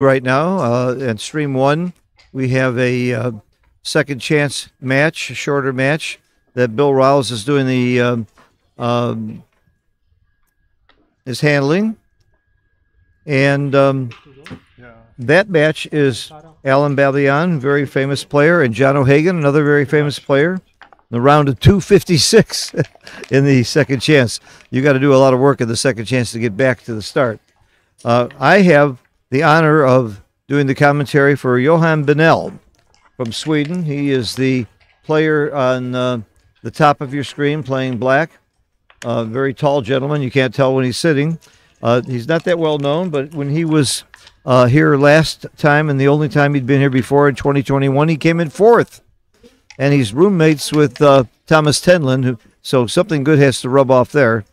right now. And stream one, we have a second chance match, a shorter match that Bill Rouse is doing the is handling, and that match is Alan Babian, very famous player, and John O'Hagan, another very famous player. The round of 256 in the second chance. You got to do a lot of work in the second chance to get back to the start. I have the honor of doing the commentary for Johan Bynell from Sweden. He is the player on the top of your screen playing black. Very tall gentleman. You can't tell when he's sitting. He's not that well known, but when he was here last time and the only time he'd been here before in 2021, he came in fourth. And he's roommates with Thomas Tenlin, so something good has to rub off there.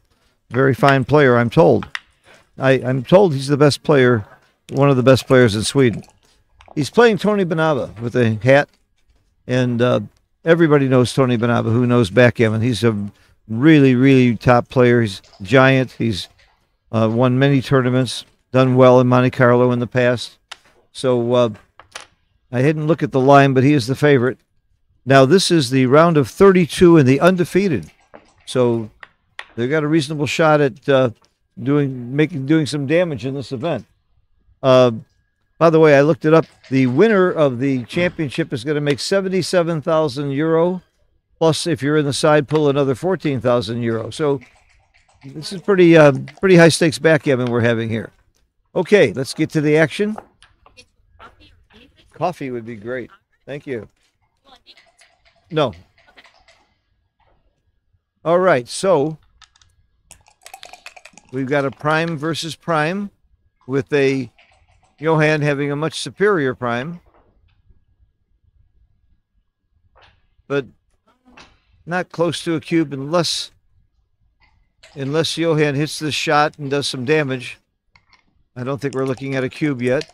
Very fine player, I'm told. I'm told he's the best player, one of the best players in Sweden. He's playing Toni Bernaba with a hat, and everybody knows Toni Bernaba who knows backgammon. He's a really, really top player. He's giant. He's won many tournaments, done well in Monte-Carlo in the past. So I didn't look at the line, but he is the favorite. Now, this is the round of 32 in the undefeated. So they've got a reasonable shot at doing some damage in this event. By the way, I looked it up. The winner of the championship is going to make 77,000 euro. Plus, if you're in the side pool, another 14,000 euro. So this is pretty high stakes backgammon we're having here. Okay, let's get to the action. Coffee would be great. Thank you. No. All right, so we've got a prime versus prime with a Johan having a much superior prime, but not close to a cube unless Johan hits the shot and does some damage. I don't think we're looking at a cube yet.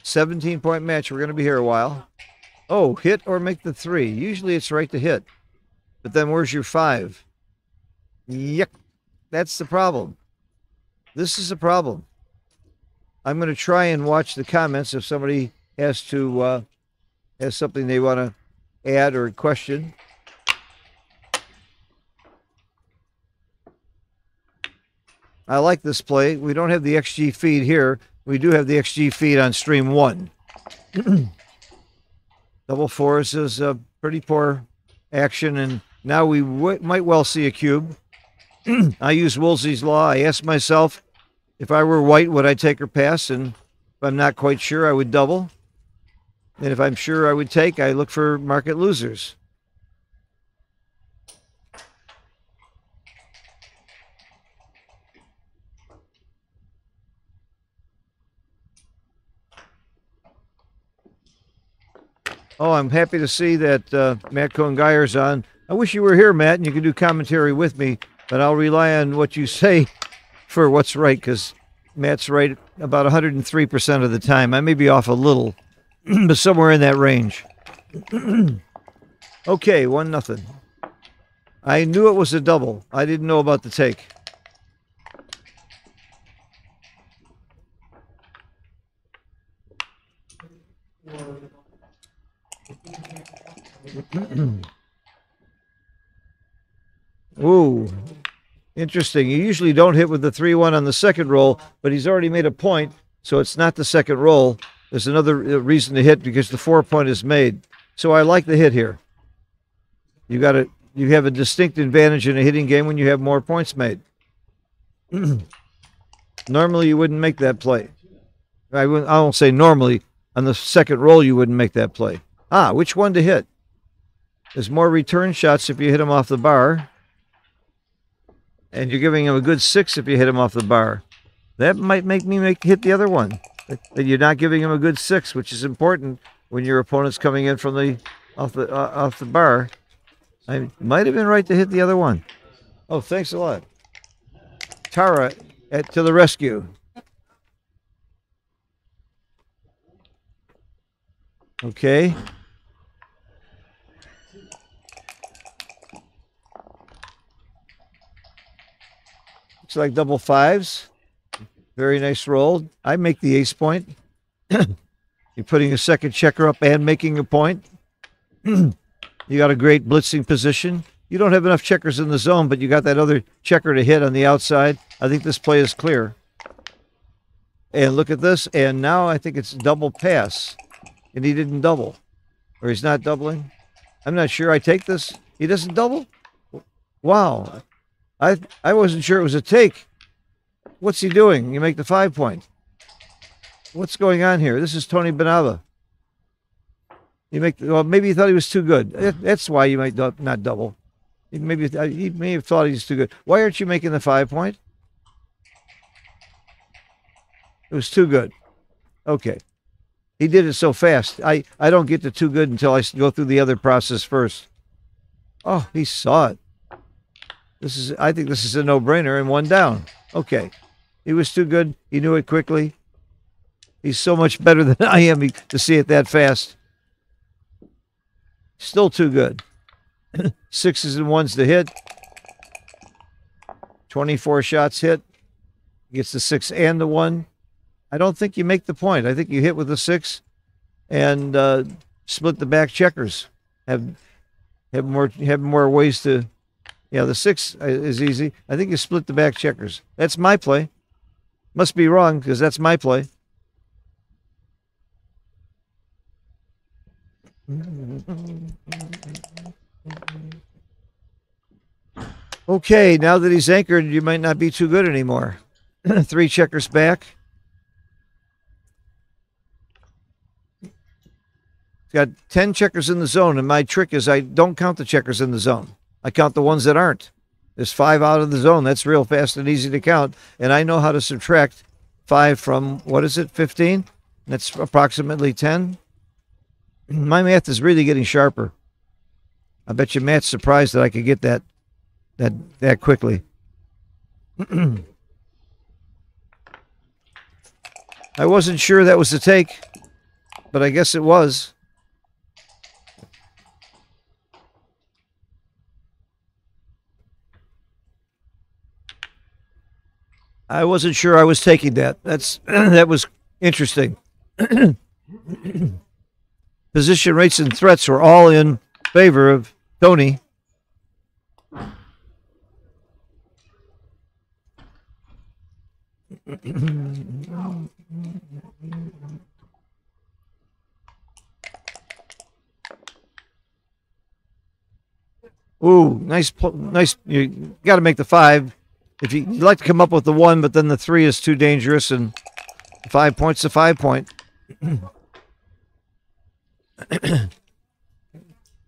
17-point match. We're going to be here a while. Oh, hit or make the three. Usually it's right to hit. But then where's your five? Yuck. That's the problem. This is a problem. I'm going to try and watch the comments if somebody has something they want to add or question. I like this play. We don't have the XG feed here. We do have the XG feed on stream one. Double fours is a pretty poor action, and now we might well see a cube. I use Woolsey's law. I ask myself, if I were white, would I take or pass? And if I'm not quite sure, I would double. And if I'm sure I would take, I look for market losers. Oh, I'm happy to see that Matt Cohen-Geyer's on. I wish you were here, Matt, and you could do commentary with me, but I'll rely on what you say for what's right, because Matt's right about 103% of the time. I may be off a little, but somewhere in that range. Okay, 1-0. I knew it was a double. I didn't know about the take. Ooh, interesting. You usually don't hit with the 3-1 on the second roll, but he's already made a point, so it's not the second roll. There's another reason to hit because the 4-point is made. So I like the hit here. You have a distinct advantage in a hitting game when you have more points made. Normally you wouldn't make that play. I won't say normally. On the second roll you wouldn't make that play. Which one to hit? There's more return shots if you hit him off the bar. And you're giving him a good 6 if you hit him off the bar. That might make me hit the other one. That you're not giving him a good 6, which is important when your opponent's coming in from off the bar. I might have been right to hit the other one. Oh, thanks a lot. Tara to the rescue. Okay. Looks like double fives. Very nice roll. I make the ace point. You're putting a second checker up and making a point. You got a great blitzing position. You don't have enough checkers in the zone, but you got that other checker to hit on the outside. I think this play is clear. And look at this. And now I think it's double pass. And he didn't double. Or he's not doubling. I'm not sure. I take this. He doesn't double? Wow. I wasn't sure it was a take. What's he doing? You make the 5 point. What's going on here? This is Toni Bernaba. You make well, maybe he thought he was too good. That's why you might not double. He may have thought he's too good. Why aren't you making the 5 point? It was too good. Okay. He did it so fast. I don't get to too good until I go through the other process first. Oh, he saw it. I think this is a no-brainer and one down. Okay. He was too good. He knew it quickly. He's so much better than I am to see it that fast. Still too good. 6s and 1s to hit. 24 shots hit. Gets the 6 and the 1. I don't think you make the point. I think you hit with the 6 and split the back checkers. Have more ways to. Yeah, the 6 is easy. I think you split the back checkers. That's my play. Must be wrong because that's my play. Okay, now that he's anchored, you might not be too good anymore. 3 checkers back. Got 10 checkers in the zone, and my trick is I don't count the checkers in the zone. I count the ones that aren't. There's 5 out of the zone. That's real fast and easy to count. And I know how to subtract 5 from, what is it, 15? That's approximately 10. My math is really getting sharper. I bet you Matt's surprised that I could get that quickly. I wasn't sure that was the take, but I guess it was. I wasn't sure I was taking that. That was interesting. Position rates and threats were all in favor of Toni. Ooh, nice. You got to make the 5. If you'd like to come up with the 1, but then the 3 is too dangerous, and 5 points to 5 point.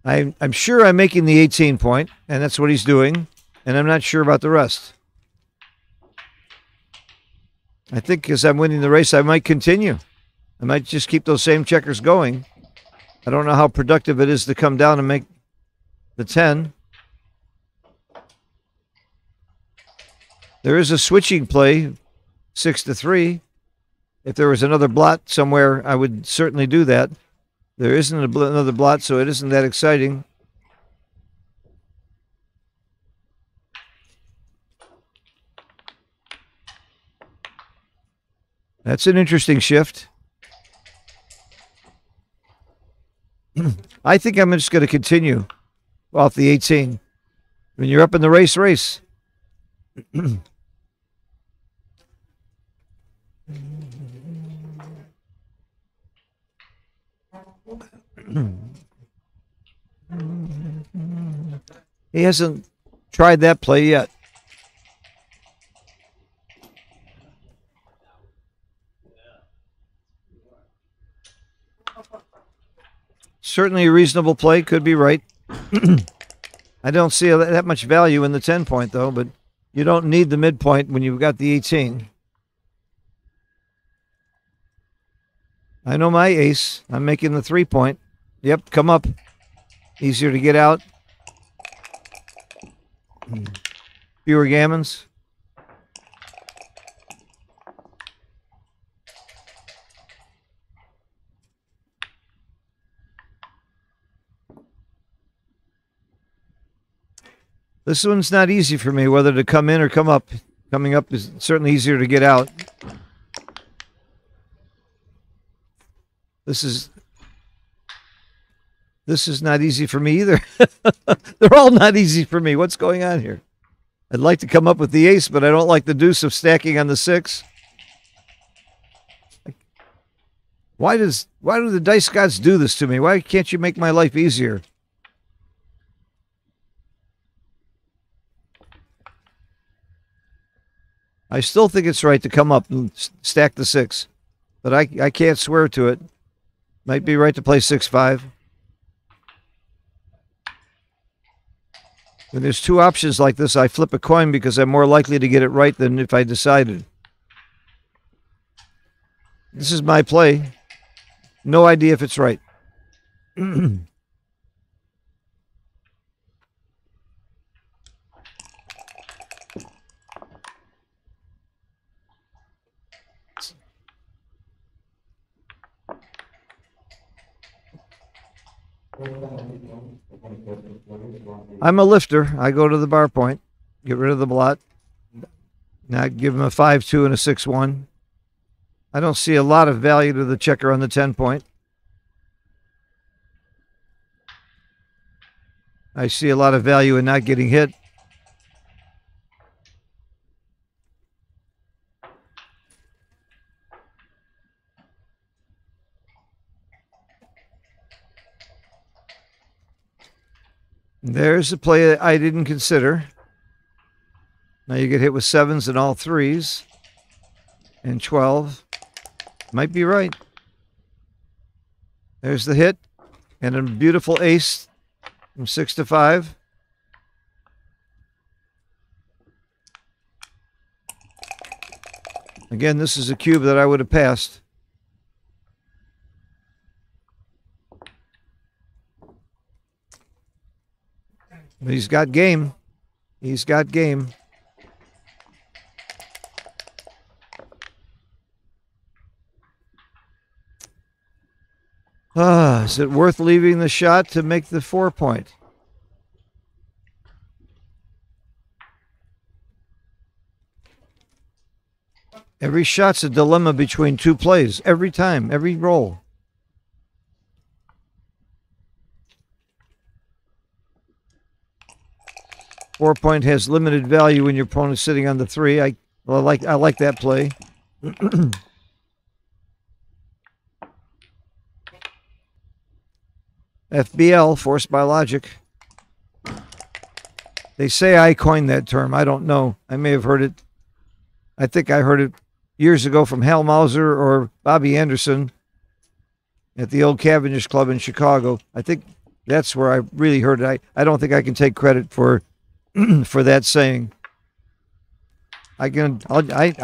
I'm sure I'm making the 18 point, and that's what he's doing, and I'm not sure about the rest. I think as I'm winning the race, I might continue. I might just keep those same checkers going. I don't know how productive it is to come down and make the 10. There is a switching play, 6 to 3. If there was another blot somewhere, I would certainly do that. There isn't another blot, so it isn't that exciting. That's an interesting shift. I think I'm just going to continue off the 18. When you're up in the race. He hasn't tried that play yet. Certainly a reasonable play, could be right. I don't see that much value in the 10 point though, but you don't need the midpoint when you've got the 18. I know my ace. I'm making the 3 point. Yep, come up. Easier to get out. Fewer gammons. This one's not easy for me, whether to come in or come up. Coming up is certainly easier to get out. This is not easy for me either. They're all not easy for me. What's going on here? I'd like to come up with the ace, but I don't like the deuce of stacking on the 6. Why do the dice gods do this to me? Why can't you make my life easier? I still think it's right to come up and stack the 6, but I can't swear to it. Might be right to play 6-5. When there's 2 options like this, I flip a coin because I'm more likely to get it right than if I decided. This is my play. No idea if it's right. I'm a lifter. I go to the bar point, get rid of the blot. Now give him a 5-2 and a 6-1. I don't see a lot of value to the checker on the 10 point. I see a lot of value in not getting hit. There's a play that I didn't consider. Now you get hit with 7s and all 3s. And 12. Might be right. There's the hit. And a beautiful ace from 6 to 5. Again, this is a cube that I would have passed. But he's got game. He's got game. Is it worth leaving the shot to make the 4 point? Every shot's a dilemma between 2 plays. Every time, every roll. Four-point has limited value when your opponent's sitting on the 3. I like that play. FBL, forced by logic. They say I coined that term. I don't know. I may have heard it. I think I heard it years ago from Hal Mauser or Bobby Anderson at the old Cavendish Club in Chicago. I think that's where I really heard it. I don't think I can take credit for that saying. I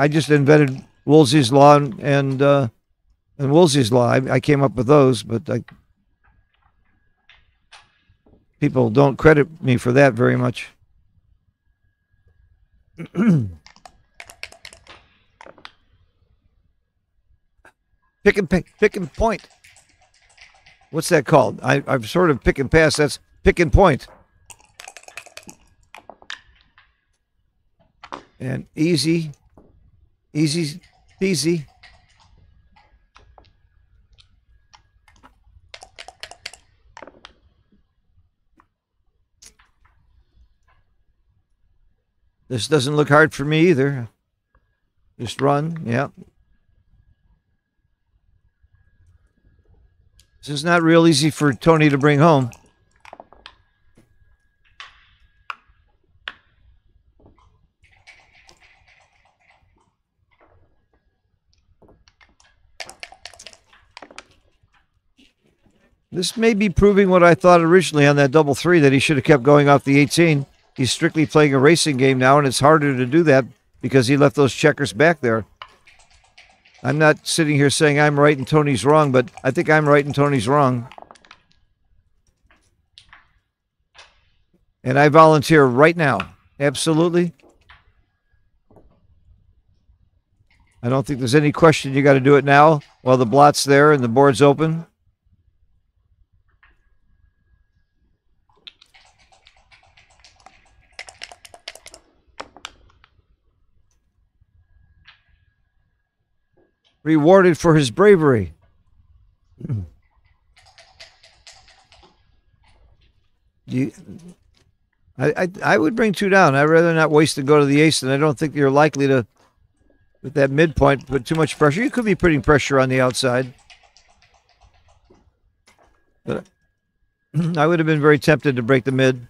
just invented Woolsey's Law and Woolsey's Law. I came up with those, but people don't credit me for that very much. Pick and point. What's that called? I've sort of pick and pass. That's pick and point. And easy peasy. This doesn't look hard for me either. Just run, yeah. This is not real easy for Toni to bring home. This may be proving what I thought originally on that double 3, that he should have kept going off the 18. He's strictly playing a racing game now, and it's harder to do that because he left those checkers back there. I'm not sitting here saying I'm right and Toni's wrong, but I think I'm right and Toni's wrong. And I volunteer right now. Absolutely. I don't think there's any question you got to do it now while the blot's there and the board's open. Rewarded for his bravery. I would bring 2 down. I'd rather not waste and go to the ace, and I don't think you're likely to, with that midpoint, put too much pressure. You could be putting pressure on the outside. But I would have been very tempted to break the mid.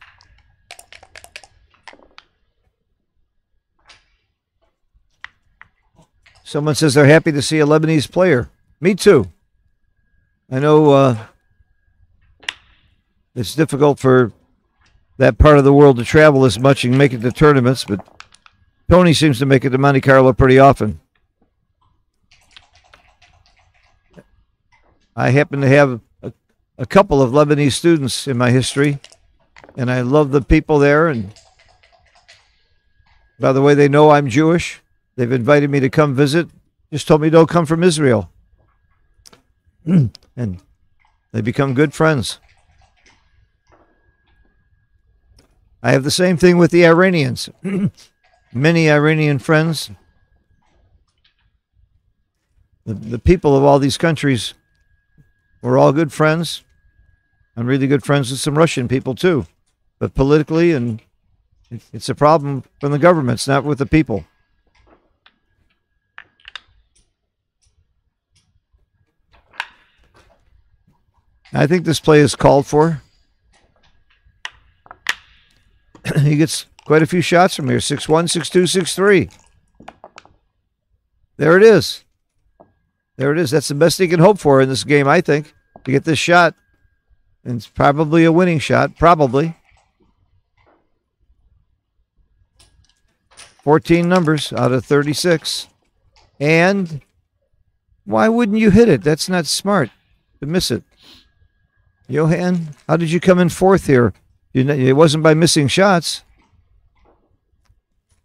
Someone says they're happy to see a Lebanese player. Me too. I know it's difficult for that part of the world to travel as much and make it to tournaments, but Toni seems to make it to Monte Carlo pretty often. I happen to have a couple of Lebanese students in my history, and I love the people there. And by the way, they know I'm Jewish. They've invited me to come visit. Just told me don't come from Israel. And they become good friends. I have the same thing with the Iranians. Many Iranian friends. The people of all these countries were all good friends. I'm really good friends with some Russian people too. But politically, and it's a problem from the governments, not with the people. I think this play is called for. He gets quite a few shots from here. 6-1, 6-2, 6-3. There it is. There it is. That's the best he can hope for in this game, I think, to get this shot. And it's probably a winning shot. Probably. 14 numbers out of 36. And why wouldn't you hit it? That's not smart to miss it. Johan, how did you come in 4th here? It wasn't by missing shots.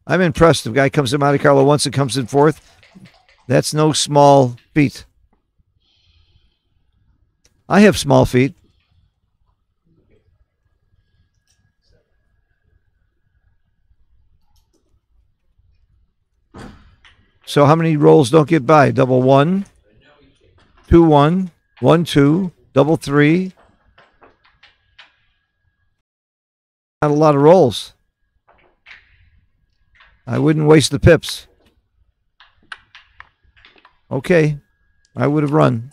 I'm impressed. If a guy comes to Monte Carlo once and comes in 4th, that's no small feat. I have small feet. So how many rolls don't get by? Double 1, 2-1, 1-2, double 3. Not a lot of rolls. I wouldn't waste the pips. Okay, I would have run.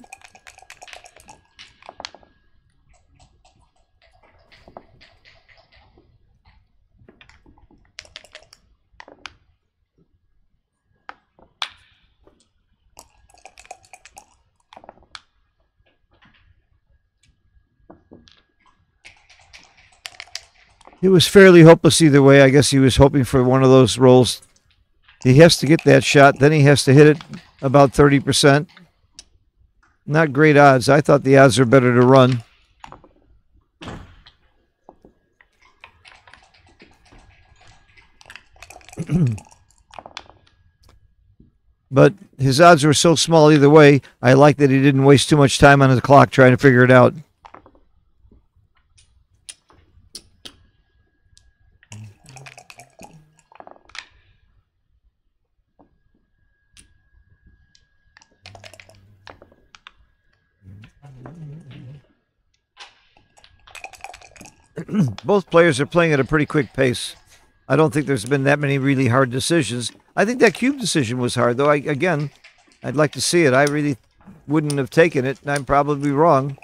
It was fairly hopeless either way. I guess he was hoping for one of those rolls. He has to get that shot. Then he has to hit it about 30%. Not great odds. I thought the odds are better to run. But his odds were so small either way. I like that he didn't waste too much time on his clock trying to figure it out. Both players are playing at a pretty quick pace. I don't think there's been that many really hard decisions. I think that cube decision was hard, though. Again, I'd like to see it. I really wouldn't have taken it, and I'm probably wrong.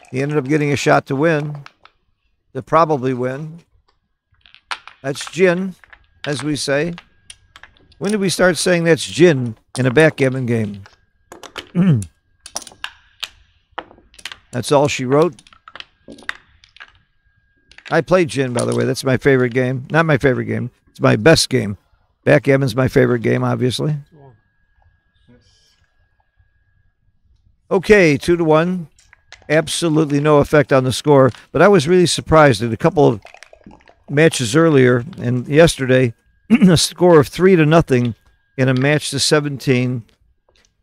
He ended up getting a shot to win, to probably win. That's gin, as we say. When did we start saying that's gin in a backgammon game? That's all she wrote. I played gin, by the way. That's my favorite game. Not my favorite game. It's my best game. Backgammon's my favorite game, obviously. Okay, 2-1. Absolutely no effect on the score. But I was really surprised at a couple of matches earlier and yesterday, a score of 3-0 in a match to 17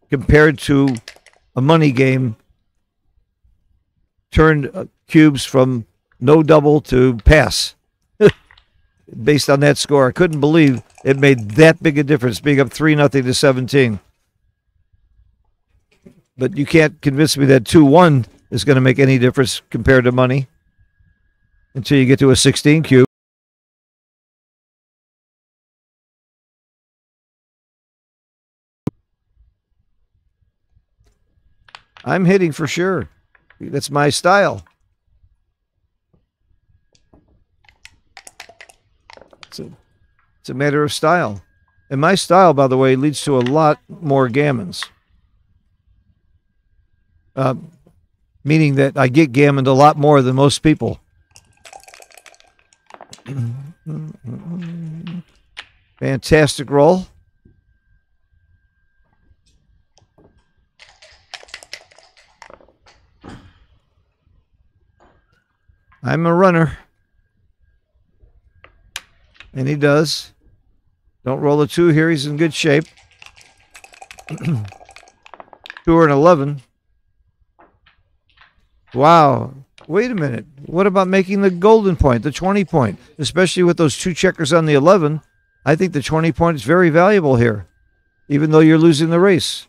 compared to a money game turned cubes from no double to pass based on that score. I couldn't believe it made that big a difference, being up 3-0 to 17. But you can't convince me that 2-1 is going to make any difference compared to money until you get to a 16 cube. I'm hitting for sure. That's my style. It's a matter of style. And my style, by the way, leads to a lot more gammons. Meaning that I get gammoned a lot more than most people. Fantastic roll. I'm a runner. And he does. Don't roll a 2 here. He's in good shape. 2 or an 11. Wow. Wait a minute. What about making the golden point, the 20 point? Especially with those 2 checkers on the 11. I think the 20 point is very valuable here, even though you're losing the race.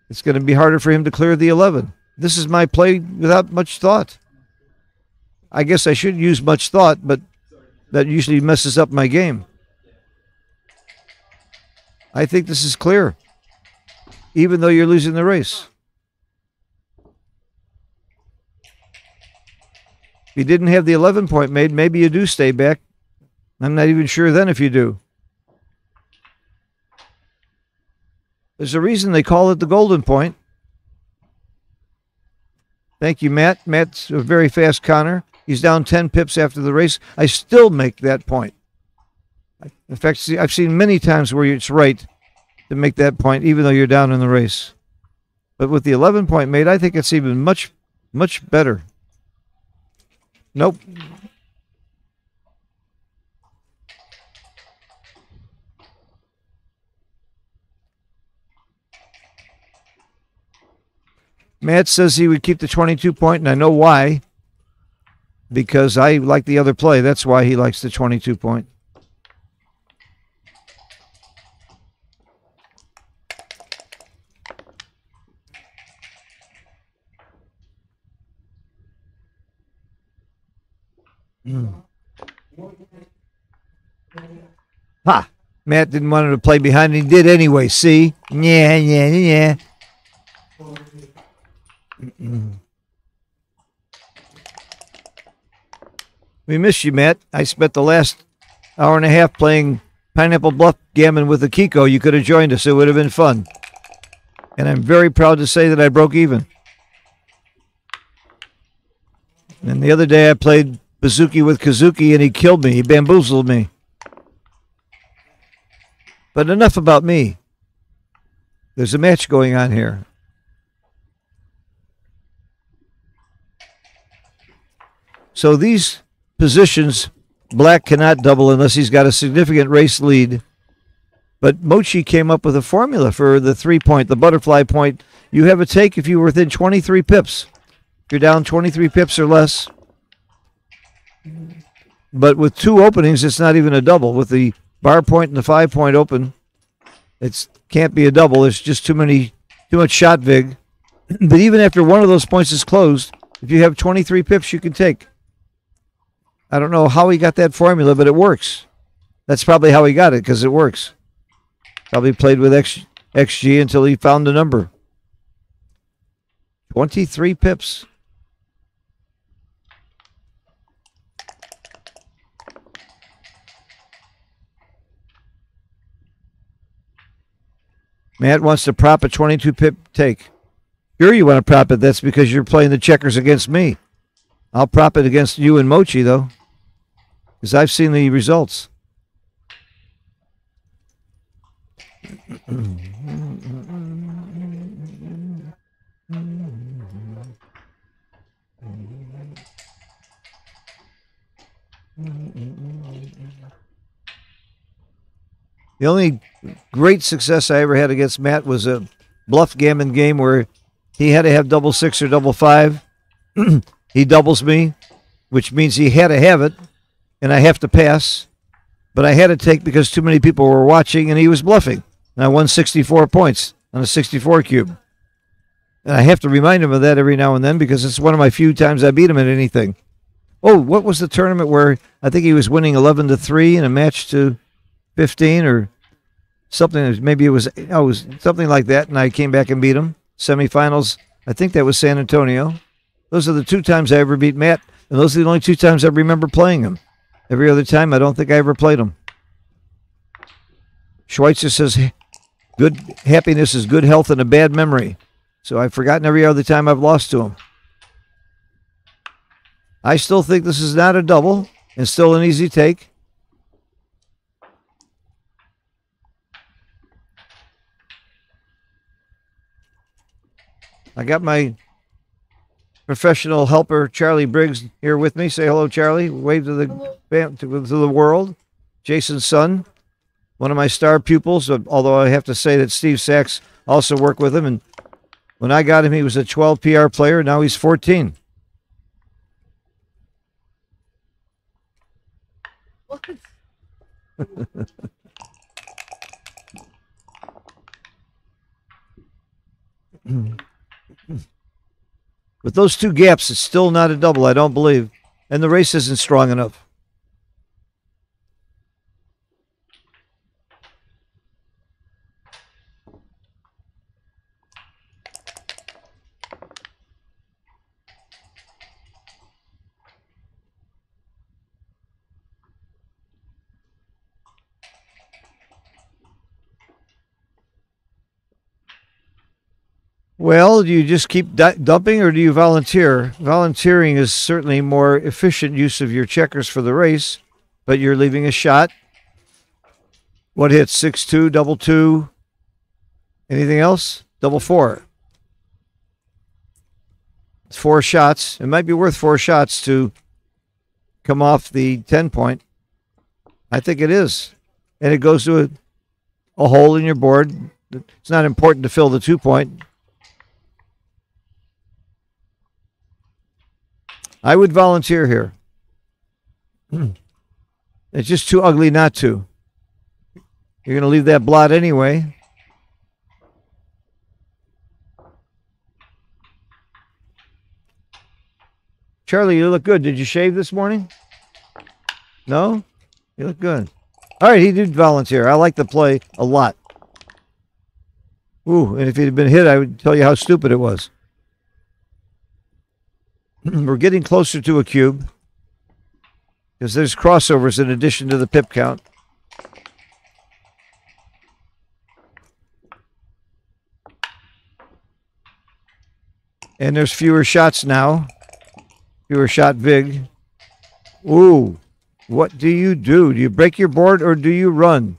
It's going to be harder for him to clear the 11. This is my play without much thought. I guess I should use much thought, but that usually messes up my game. I think this is clear, even though you're losing the race. If you didn't have the 11 point made, maybe you do stay back. I'm not even sure then if you do. There's a reason they call it the golden point. Thank you, Matt. Matt's a very fast conner. He's down 10 pips after the race. I still make that point. In fact, I've seen many times where it's right to make that point, even though you're down in the race. But with the 11 point made, I think it's even much, much better. Nope. Matt says he would keep the 22 point, and I know why. Because I like the other play. That's why he likes the 22 point. Ha! Matt didn't want him to play behind, and he did anyway. See? Yeah. We miss you, Matt. I spent the last hour and a half playing Pineapple Bluff Gammon with the Kiko. You could have joined us. It would have been fun. And I'm very proud to say that I broke even. And the other day I played Bazooki with Kazuki, and he killed me. He bamboozled me. But enough about me. There's a match going on here. So these positions, black cannot double unless he's got a significant race lead. But Mochi came up with a formula for the 3 point, the butterfly point. You have a take if you were within 23 pips. If you're down 23 pips or less. But with 2 openings, it's not even a double. With the bar point and the 5 point open, it can't be a double. There's just too much shot vig. But even after one of those points is closed, if you have 23 pips, you can take. I don't know how he got that formula, but it works. That's probably how he got it, because it works. Probably played with XG until he found the number. 23 pips. Matt wants to prop a 22 pip take. Sure you want to prop it. That's because you're playing the checkers against me. I'll prop it against you and Mochi, though, because I've seen the results. The only great success I ever had against Matt was a bluff gammon game where he had to have double 6 or double 5. He doubles me, which means he had to have it, and I have to pass. But I had to take because too many people were watching, and he was bluffing. And I won 64 points. on a 64 cube. And I have to remind him of that every now and then because it's one of my few times I beat him at anything. Oh, what was the tournament where I think he was winning 11-3 in a match to 15 or something? Maybe it was something like that, and I came back and beat him. Semifinals, I think that was San Antonio. Those are the 2 times I ever beat Matt, and those are the only 2 times I remember playing him. Every other time, I don't think I ever played him. Schweitzer says, good happiness is good health and a bad memory. So I've forgotten every other time I've lost to him. I still think this is not a double and still an easy take. I got my professional helper, Charlie Briggs, here with me. Say hello, Charlie. Wave to the world. Jason's son, one of my star pupils, although I have to say that Steve Sachs also worked with him. And when I got him, he was a 12 PR player. Now he's 14. With those 2 gaps, it's still not a double, I don't believe. And the race isn't strong enough. Well, do you just keep dumping or do you volunteer? Volunteering is certainly more efficient use of your checkers for the race, but you're leaving a shot. What hits? 6-2, double 2. Anything else? Double 4. It's 4 shots. It might be worth 4 shots to come off the 10 point. I think it is. And it goes to a hole in your board. It's not important to fill the 2 point. I would volunteer here. It's just too ugly not to. You're going to leave that blot anyway. Charlie, you look good. Did you shave this morning? No? You look good. All right, he did volunteer. I like the play a lot. Ooh, and if he'd been hit, I would tell you how stupid it was. We're getting closer to a cube because there's crossovers in addition to the pip count. And there's fewer shots now. Fewer shot vig. Ooh, what do you do? Do you break your board or do you run?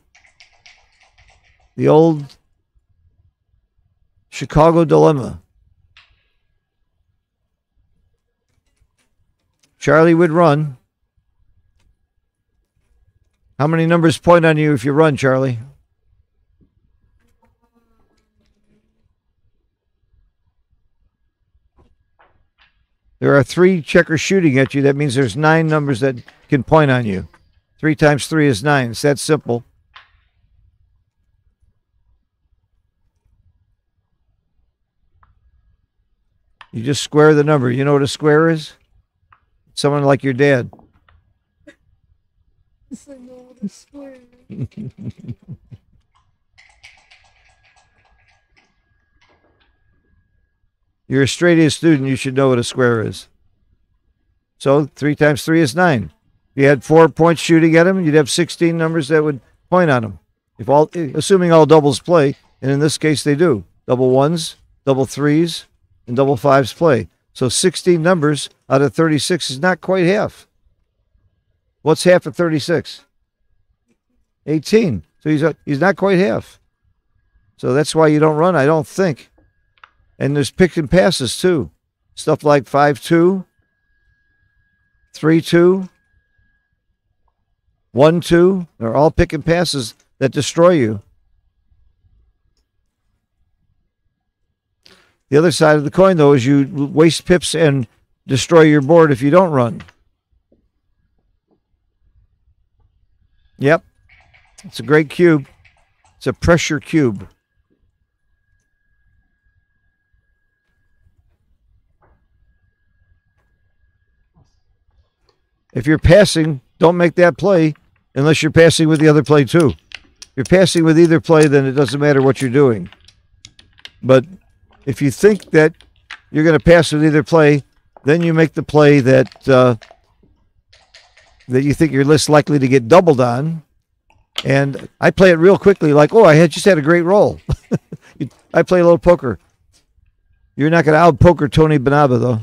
The old Chicago dilemma. Charlie would run. How many numbers point on you if you run, Charlie? There are 3 checkers shooting at you. That means there's 9 numbers that can point on you. 3 times 3 is 9. It's that simple. You just square the number. You know what a square is? Someone like your dad. You're a straight A student. You should know what a square is. So 3 times 3 is 9. If you had 4 points shooting at him, you'd have 16 numbers that would point on him. Assuming all doubles play, and in this case they do. Double 1s, double 3s, and double 5s play. So 16 numbers out of 36 is not quite half. What's half of 36? 18. So he's not quite half. So that's why you don't run, I don't think. And there's pick and passes too. Stuff like 5-2, 3-2, 1-2. They're all pick and passes that destroy you. The other side of the coin, though, is you waste pips and destroy your board if you don't run. Yep. It's a great cube. It's a pressure cube. If you're passing, don't make that play unless you're passing with the other play too. If you're passing with either play, then it doesn't matter what you're doing. But if you think that you're going to pass with either play, then you make the play that that you think you're less likely to get doubled on. And I play it real quickly, like, oh, I just had a great roll. I play a little poker. You're not going to out-poker Toni Bernaba, though.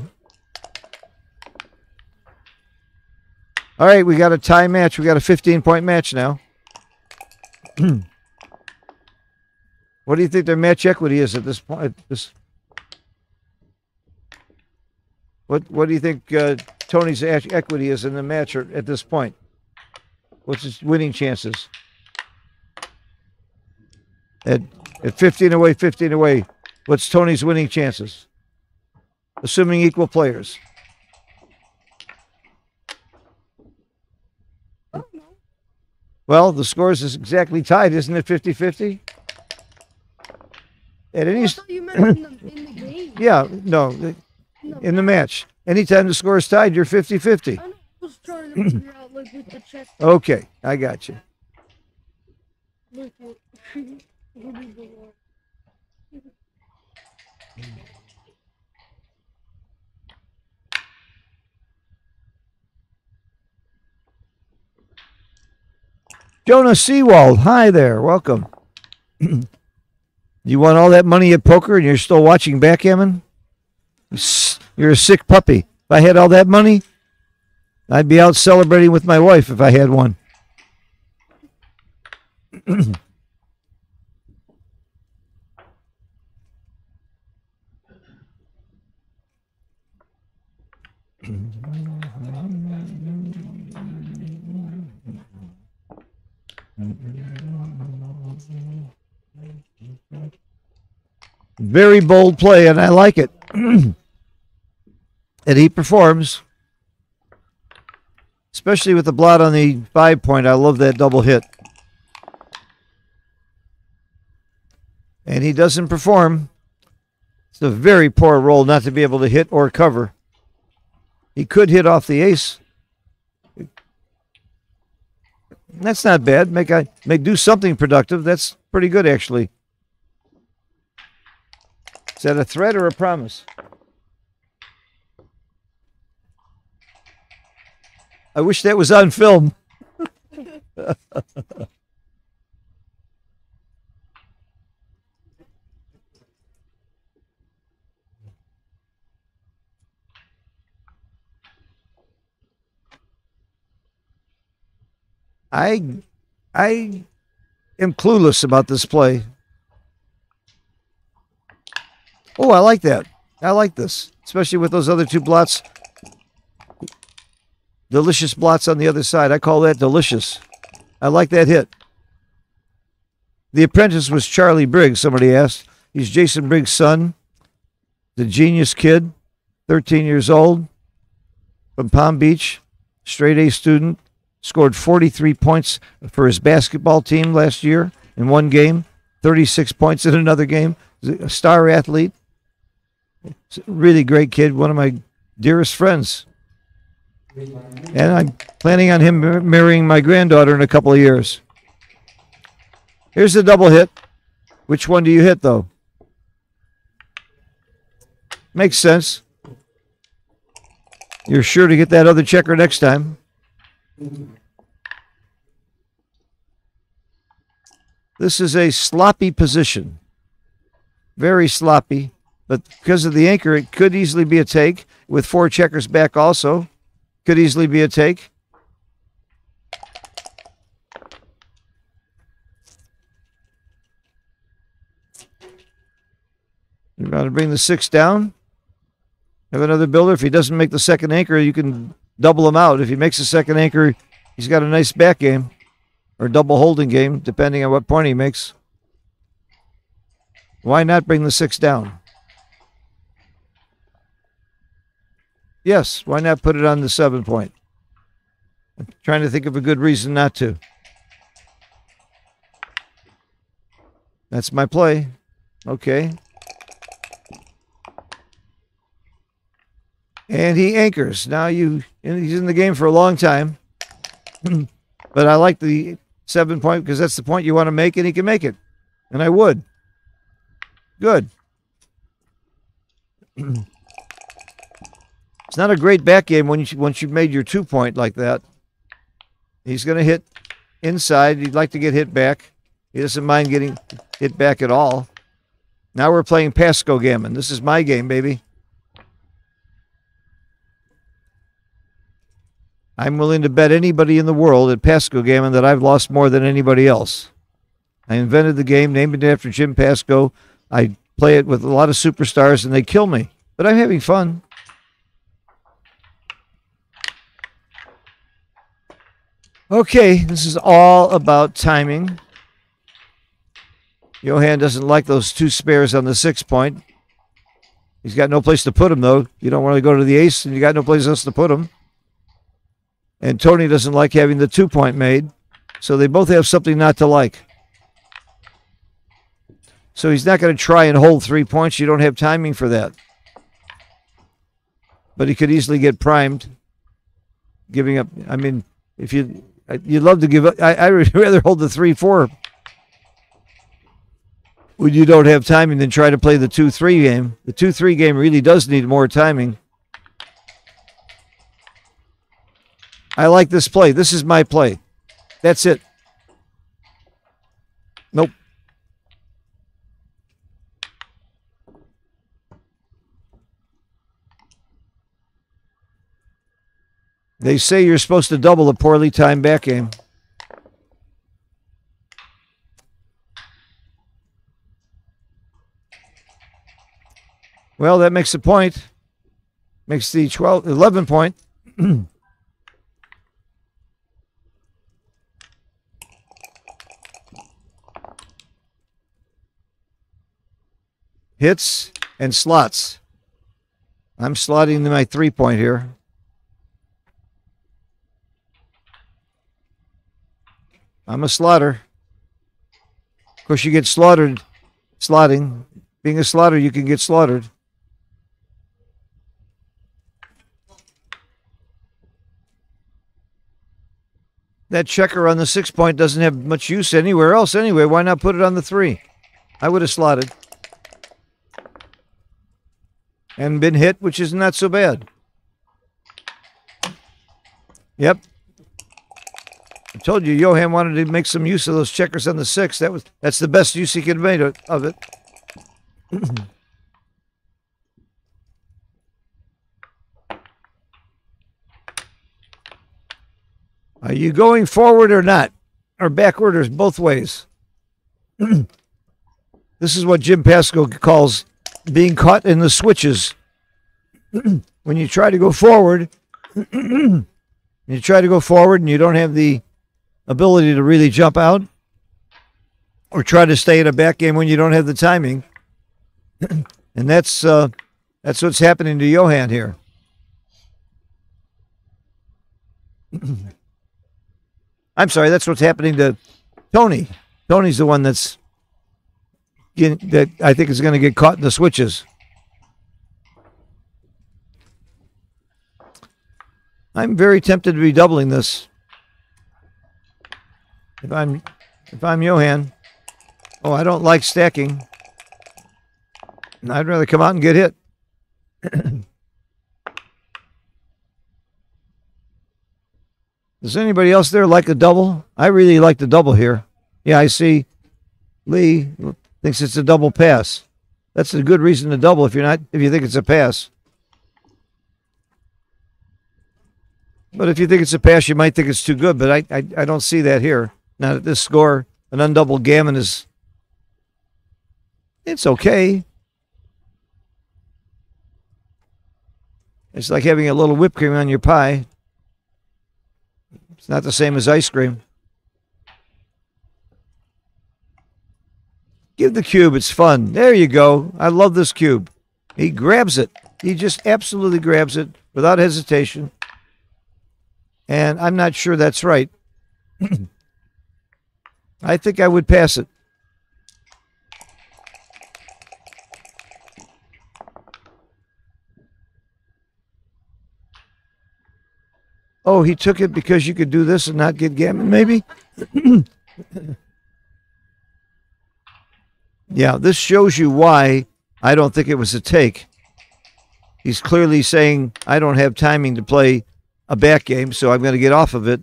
All right, we got a tie match. We got a 15-point match now. What do you think their match equity is at this point? What do you think Toni's equity is in the match at this point? What's his winning chances? At 15 away, what's Toni's winning chances? Assuming equal players. Well, the scores is exactly tied, isn't it? 50-50? At any... I thought you meant in the game. Yeah, no, in the match. Anytime the score is tied, you're 50-50. I was trying to figure out, like, with the chess. Okay, I got you. Jonah Seawald, hi there, welcome. You won all that money at poker and you're still watching Backgammon? You're a sick puppy. If I had all that money, I'd be out celebrating with my wife if I had one. Very bold play, and I like it. And he performs. Especially with the blot on the 5-point. I love that double hit. And he doesn't perform. It's a very poor roll not to be able to hit or cover. He could hit off the ace. That's not bad. Make do something productive. That's pretty good, actually. Is that a threat or a promise? I wish that was on film. I am clueless about this play. Oh, I like that. I like this, especially with those other two blots. Delicious blots on the other side. I call that delicious. I like that hit. The apprentice was Charlie Briggs, somebody asked. He's Jason Briggs' son, the genius kid, 13 years old, from Palm Beach, straight A student, scored 43 points for his basketball team last year in one game, 36 points in another game, a star athlete. It's a really great kid, one of my dearest friends. And I'm planning on him marrying my granddaughter in a couple of years. Here's the double hit. Which one do you hit, though? Makes sense. You're sure to get that other checker next time. This is a sloppy position. Very sloppy. But because of the anchor, it could easily be a take. With 4 checkers back also. Could easily be a take. You're about to bring the 6 down. Have another builder. If he doesn't make the second anchor, you can double him out. If he makes the second anchor, he's got a nice back game. Or double holding game, depending on what point he makes. Why not bring the 6 down? Yes, why not put it on the 7-point? I'm trying to think of a good reason not to. That's my play. Okay. And he anchors. Now he's in the game for a long time. But I like the 7 point because that's the point you want to make, and he can make it. And I would. Good. It's not a great back game once you've made your 2 point like that. He's going to hit inside. He'd like to get hit back. He doesn't mind getting hit back at all. Now we're playing Backgammon. This is my game, baby. I'm willing to bet anybody in the world at Backgammon that I've lost more than anybody else. I invented the game, named it after Jim Pasco. I play it with a lot of superstars, and they kill me. But I'm having fun. Okay, this is all about timing. Johan doesn't like those 2 spares on the 6 point. He's got no place to put them, though. You don't want to go to the ace, and you got no place else to put them. And Toni doesn't like having the 2 point made. So they both have something not to like. So he's not going to try and hold 3 points. You don't have timing for that. But he could easily get primed. Giving up. I mean, if you'd love to give up. I'd rather hold the 3-4 when you don't have timing than try to play the 2-3 game. The 2-3 game really does need more timing. I like this play. This is my play. That's it. Nope. They say you're supposed to double a poorly timed back game. Well, that makes a point. Makes the 11 point. Hits and slots. I'm slotting my 3 point here. I'm a slotter. Of course, you get slaughtered slotting. Being a slotter, you can get slaughtered. That checker on the 6 point doesn't have much use anywhere else anyway. Why not put it on the 3? I would have slotted. And been hit, which is not so bad. Yep. I told you Johan wanted to make some use of those checkers on the 6. That's the best use he could have made of it. Are you going forward or not? Or backward or both ways? This is what Jim Pasco calls being caught in the switches. When you try to go forward, and you don't have the ability to really jump out, or try to stay in a back game when you don't have the timing. And that's what's happening to Johan here. I'm sorry, that's what's happening to Toni. Toni's the one that I think is going to get caught in the switches. I'm very tempted to be doubling this. If I'm Johan. Oh, I don't like stacking. I'd rather come out and get hit. Does anybody else there like a double? I really like the double here. Yeah, I see Lee thinks it's a double pass. That's a good reason to double if you think it's a pass. But if you think it's a pass, you might think it's too good, but I don't see that here. Not at this score. An undoubled gammon it's okay. It's like having a little whipped cream on your pie. It's not the same as ice cream. Give the cube. It's fun. There you go. I love this cube. He grabs it. He just absolutely grabs it without hesitation. And I'm not sure that's right. I think I would pass it. Oh, he took it because you could do this and not get gammon, maybe? Yeah, this shows you why I don't think it was a take. He's clearly saying, I don't have timing to play a back game, so I'm going to get off of it.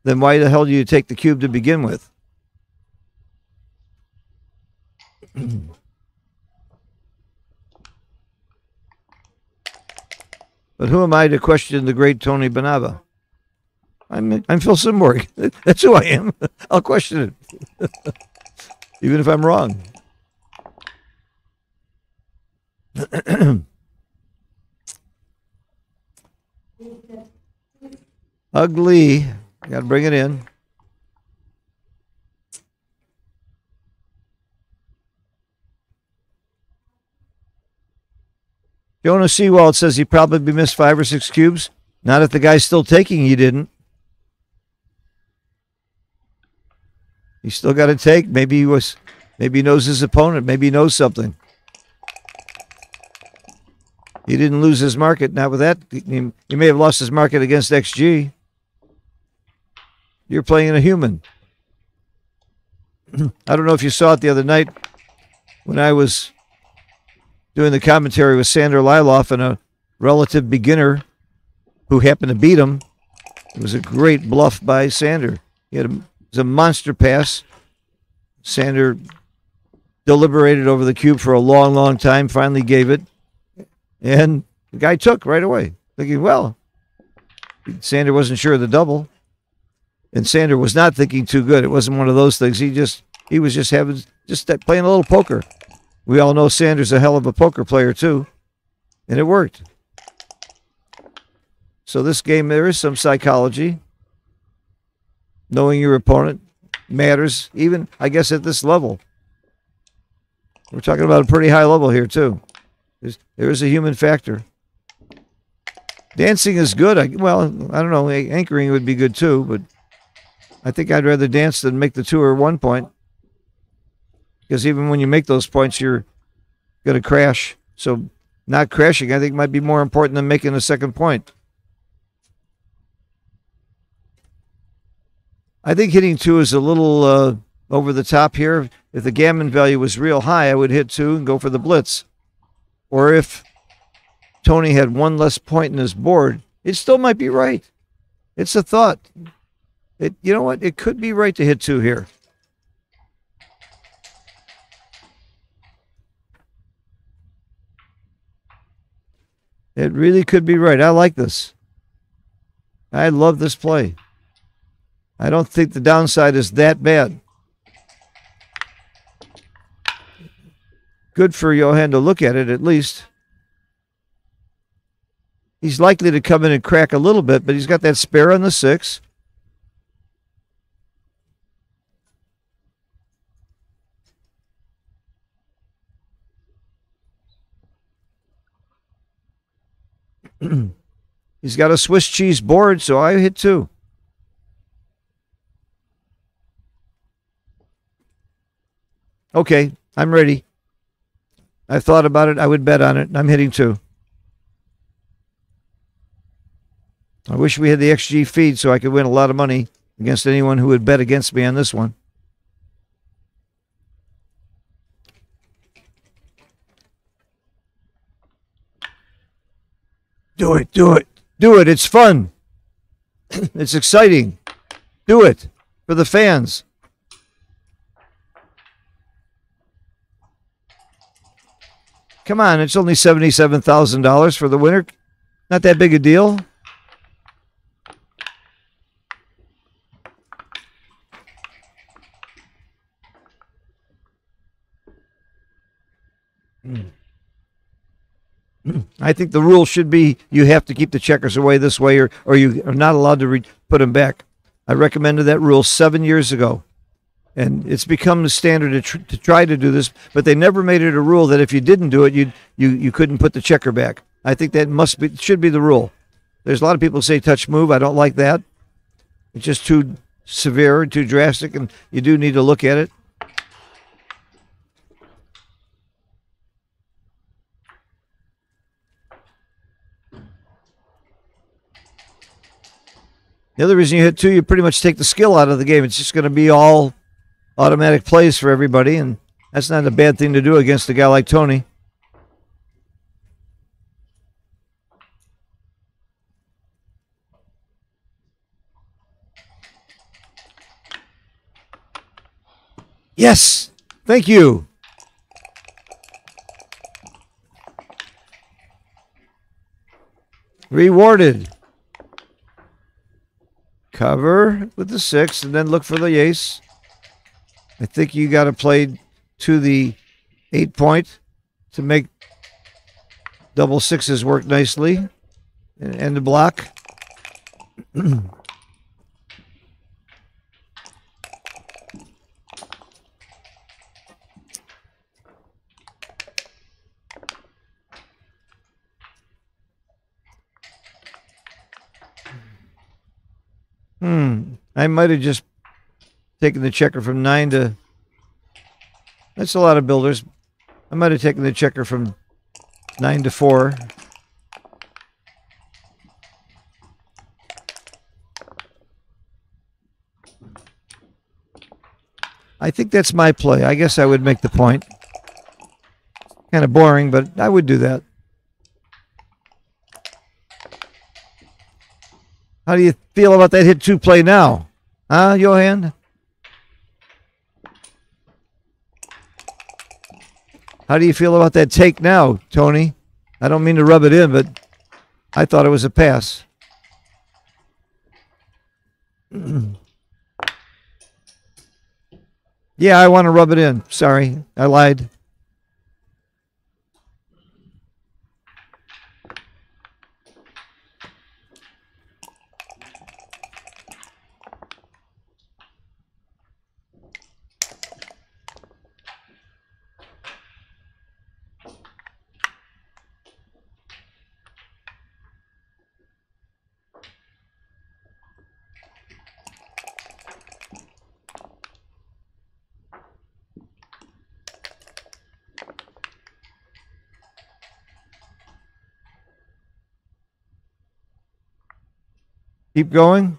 Then why the hell do you take the cube to begin with? But who am I to question the great Toni Bernaba? I'm Phil Simborg. That's who I am. I'll question it, even if I'm wrong. Ugly. Got to bring it in. Jonas Seawald says he probably missed 5 or 6 cubes. Not if the guy's still taking, he didn't. He's still got to take. Maybe he knows his opponent. Maybe he knows something. He didn't lose his market. Not with that. He may have lost his market against XG. You're playing a human. I don't know if you saw it the other night when I was doing the commentary with Sander Liloff and a relative beginner who happened to beat him. It was a great bluff by Sander. It was a monster pass. Sander deliberated over the cube for a long, long time, finally gave it. And the guy took right away, thinking, well, Sander wasn't sure of the double. And Sander was not thinking too good. It wasn't one of those things. He was just playing a little poker. We all know Sander's a hell of a poker player too, and it worked. So this game, there is some psychology. Knowing your opponent matters, even, I guess, at this level. We're talking about a pretty high level here too. There is a human factor. Dancing is good. I don't know. Anchoring would be good too, but I think I'd rather dance than make the 2 or 1 point. Because even when you make those points, you're going to crash. So not crashing, I think, might be more important than making a second point. I think hitting 2 is a little over the top here. If the gammon value was real high, I would hit 2 and go for the blitz. Or if Toni had 1 less point in his board, it still might be right. It's a thought. You know what? It could be right to hit 2 here. It really could be right. I like this. I love this play. I don't think the downside is that bad. Good for Johan to look at it, at least. He's likely to come in and crack a little bit, but he's got that spare on the 6. He's got a Swiss cheese board, so I hit 2. Okay, I'm ready. I thought about it. I would bet on it. I'm hitting 2. I wish we had the XG feed so I could win a lot of money against anyone who would bet against me on this one. Do it, do it, do it. It's fun. It's exciting. Do it for the fans. Come on, it's only $77,000 for the winner. Not that big a deal. I think the rule should be you have to keep the checkers away this way or you are not allowed to put them back. I recommended that rule 7 years ago. And it's become the standard to try to do this, but they never made it a rule that if you didn't do it, you couldn't put the checker back. I think that should be the rule. There's a lot of people who say touch move. I don't like that. It's just too severe and too drastic, and you do need to look at it. The other reason you hit 2, you pretty much take the skill out of the game. It's just going to be all automatic plays for everybody, and that's not a bad thing to do against a guy like Toni. Yes, thank you. Rewarded. Cover with the 6 and then look for the ace. I think you got to play to the 8-point to make double 6s work nicely and the block. I might have just taken the checker from 9 to... That's a lot of builders. I might have taken the checker from 9 to 4. I think that's my play. I guess I would make the point. Kind of boring, but I would do that. How do you feel about that hit 2 play now? Huh, Johan? How do you feel about that take now, Toni? I don't mean to rub it in, but I thought it was a pass. Yeah, I want to rub it in. Sorry, I lied. Keep going.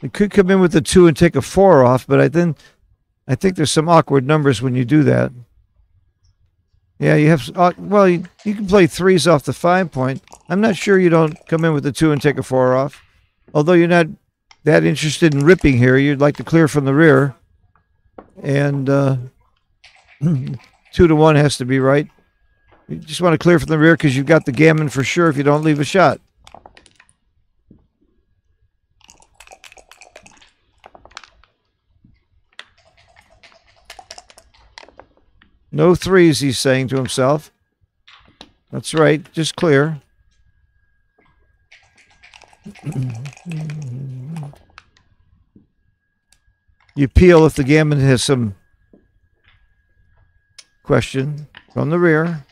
It could come in with the 2 and take a 4 off, but I think there's some awkward numbers when you do that. Yeah, you have. Well, you can play 3s off the 5-point. I'm not sure you don't come in with the 2 and take a 4 off. Although you're not that interested in ripping here, you'd like to clear from the rear, and 2 to 1 has to be right. You just want to clear from the rear because you've got the gammon for sure if you don't leave a shot. No 3s, he's saying to himself. That's right, just clear. You peel if the gammon has some question from the rear.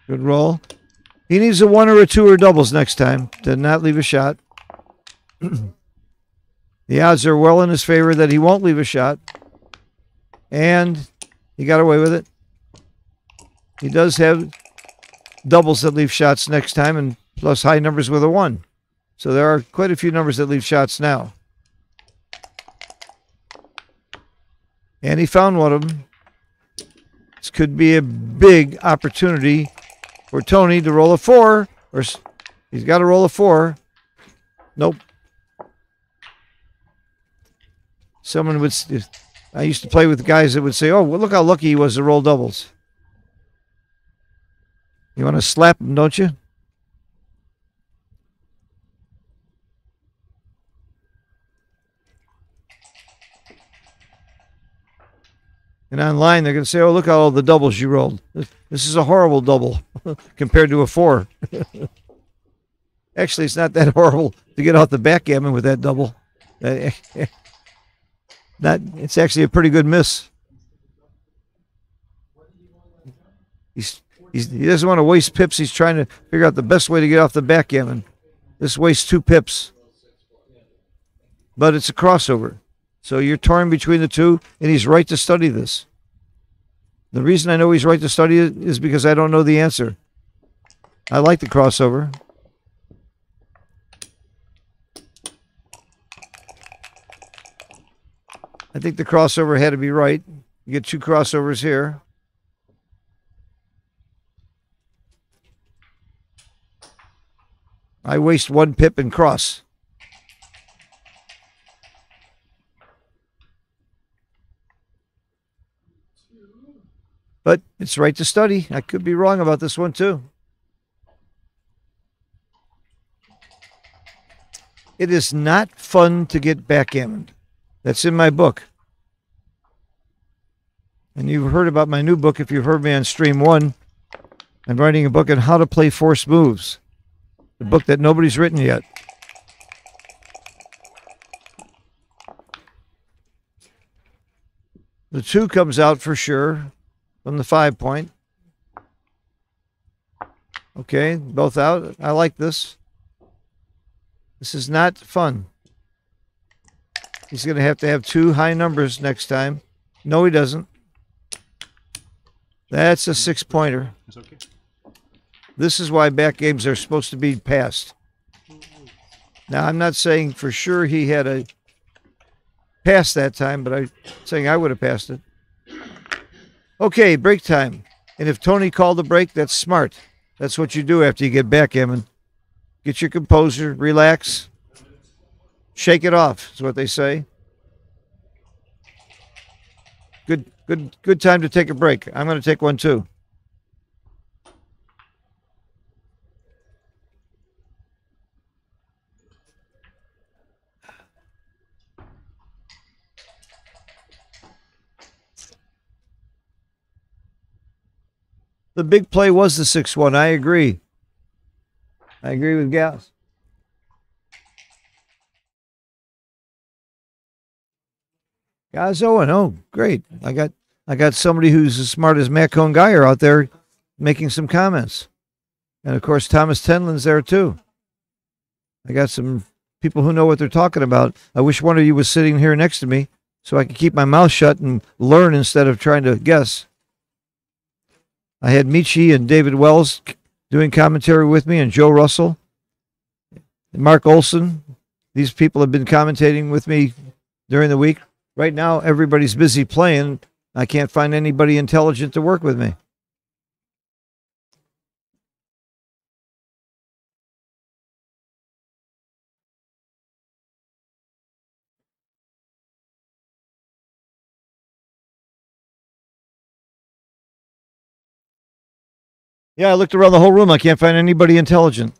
Good roll. He needs a 1 or a 2 or doubles next time to not leave a shot. The odds are well in his favor that he won't leave a shot. And he got away with it. He does have doubles that leave shots next time and plus high numbers with a 1. So there are quite a few numbers that leave shots now. And he found one of them. This could be a big opportunity for Toni to roll a 4, or he's got to roll a 4. Nope. Someone would. I used to play with guys that would say, "Oh, well, look how lucky he was to roll doubles." You want to slap him, don't you? And online, they're going to say, "Oh, look at all the doubles you rolled. This is a horrible double compared to a 4." Actually, it's not that horrible to get off the backgammon with that double. It's actually a pretty good miss. He doesn't want to waste pips. He's trying to figure out the best way to get off the backgammon. This wastes 2 pips. But it's a crossover. So you're torn between the two, and he's right to study this. The reason I know he's right to study it is because I don't know the answer. I like the crossover. I think the crossover had to be right. You get two crossovers here. I waste one pip and cross. But it's right to study. I could be wrong about this one too. It is not fun to get backgammoned. That's in my book. And you've heard about my new book if you've heard me on Stream 1. I'm writing a book on how to play forced moves. A book that nobody's written yet. The 2 comes out for sure from the 5 point. Okay, both out. I like this. This is not fun. He's going to have 2 high numbers next time. No, he doesn't. That's a 6-pointer. Okay. This is why back games are supposed to be passed. Now, I'm not saying for sure he had a pass that time, but I'm saying I would have passed it. Okay, break time. And if Toni called the break, that's smart. That's what you do after you get backgammon. Get your composure, relax, shake it off, is what they say. Good time to take a break. I'm going to take one too. The big play was the 6-1. I agree. I agree with Gals. Guys, oh, great. I got somebody who's as smart as Matt Cohn-Geyer out there making some comments. And, of course, Thomas Tenlin's there, too. I got some people who know what they're talking about. I wish one of you was sitting here next to me so I could keep my mouth shut and learn instead of trying to guess. I had Michi and David Wells doing commentary with me, and Joe Russell, and Mark Olson. These people have been commentating with me during the week. Right now, everybody's busy playing. I can't find anybody intelligent to work with me. Yeah, I looked around the whole room. I can't find anybody intelligent.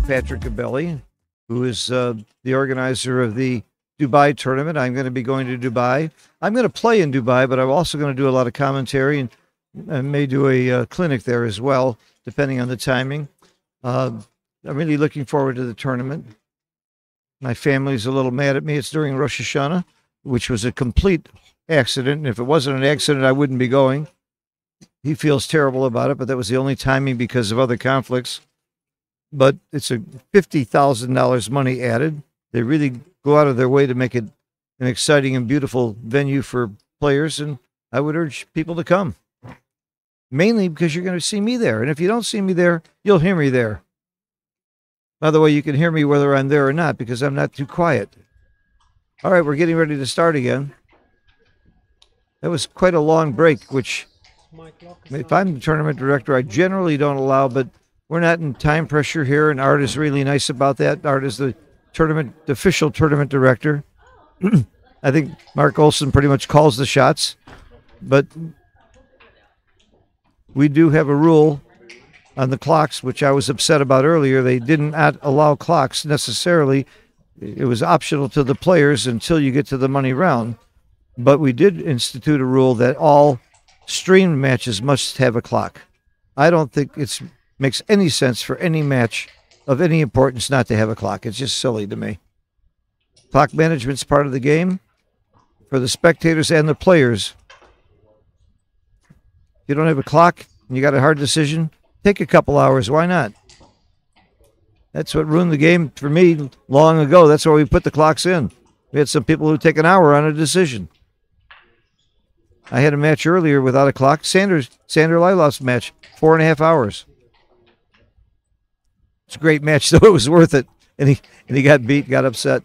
Patrick Abelli, who is the organizer of the Dubai tournament. I'm going to be going to Dubai. I'm going to play in Dubai, but I'm also going to do a lot of commentary and I may do a clinic there as well, depending on the timing. I'm really looking forward to the tournament. My family's a little mad at me. It's during Rosh Hashanah, which was a complete accident. And if it wasn't an accident, I wouldn't be going. He feels terrible about it, but that was the only timing because of other conflicts. But it's a $50,000 money added. They really go out of their way to make it an exciting and beautiful venue for players, and I would urge people to come. Mainly because you're going to see me there. And if you don't see me there, you'll hear me there. By the way, you can hear me whether I'm there or not because I'm not too quiet. All right, we're getting ready to start again. That was quite a long break, which if I'm the tournament director, I generally don't allow, but we're not in time pressure here, and Art is really nice about that. Art is the official tournament director. I think Mark Olson pretty much calls the shots, but we do have a rule on the clocks, which I was upset about earlier. They did not allow clocks necessarily. It was optional to the players until you get to the money round. But we did institute a rule that all streamed matches must have a clock. I don't think it makes any sense for any match of any importance not to have a clock. It's just silly to me. Clock management's part of the game for the spectators and the players. If you don't have a clock and you got a hard decision, take a couple hours. Why not? That's what ruined the game for me long ago. That's why we put the clocks in. We had some people who take an hour on a decision. I had a match earlier without a clock. Sander Liloff's match, 4.5 hours. It's a great match, though. It was worth it. And he got beat, got upset.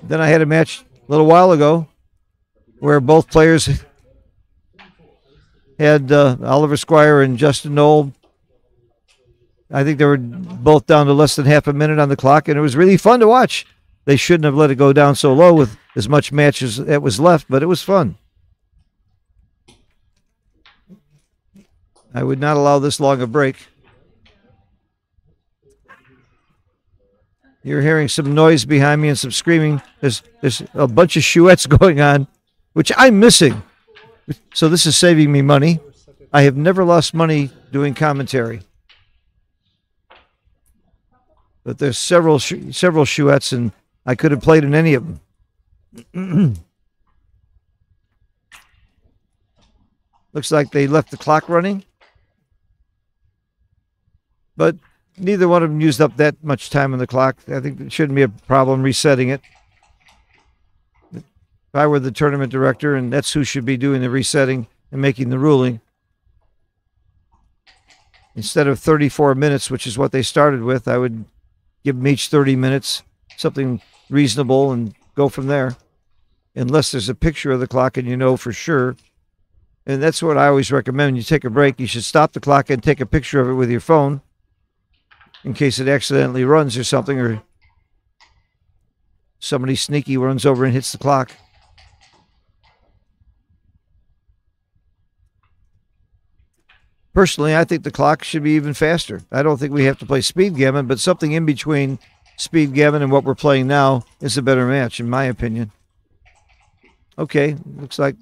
Then I had a match a little while ago where both players had Oliver Squire and Justin Knoll. I think they were both down to less than half a minute on the clock, and it was really fun to watch. They shouldn't have let it go down so low with as much match as that was left, but it was fun. I would not allow this long a break. You're hearing some noise behind me and some screaming. There's a bunch of chouettes going on, which I'm missing. So this is saving me money. I have never lost money doing commentary. But there's several chouettes, and I could have played in any of them. Looks like they left the clock running. But neither one of them used up that much time on the clock. I think it shouldn't be a problem resetting it. If I were the tournament director, and that's who should be doing the resetting and making the ruling, instead of 34 minutes, which is what they started with, I would give them each 30 minutes, something reasonable, and go from there. Unless there's a picture of the clock and you know for sure. And that's what I always recommend. When you take a break, you should stop the clock and take a picture of it with your phone in case it accidentally runs or something, or somebody sneaky runs over and hits the clock. Personally, I think the clock should be even faster. I don't think we have to play speed gammon, but something in between speed gammon and what we're playing now is a better match, in my opinion. Okay, looks like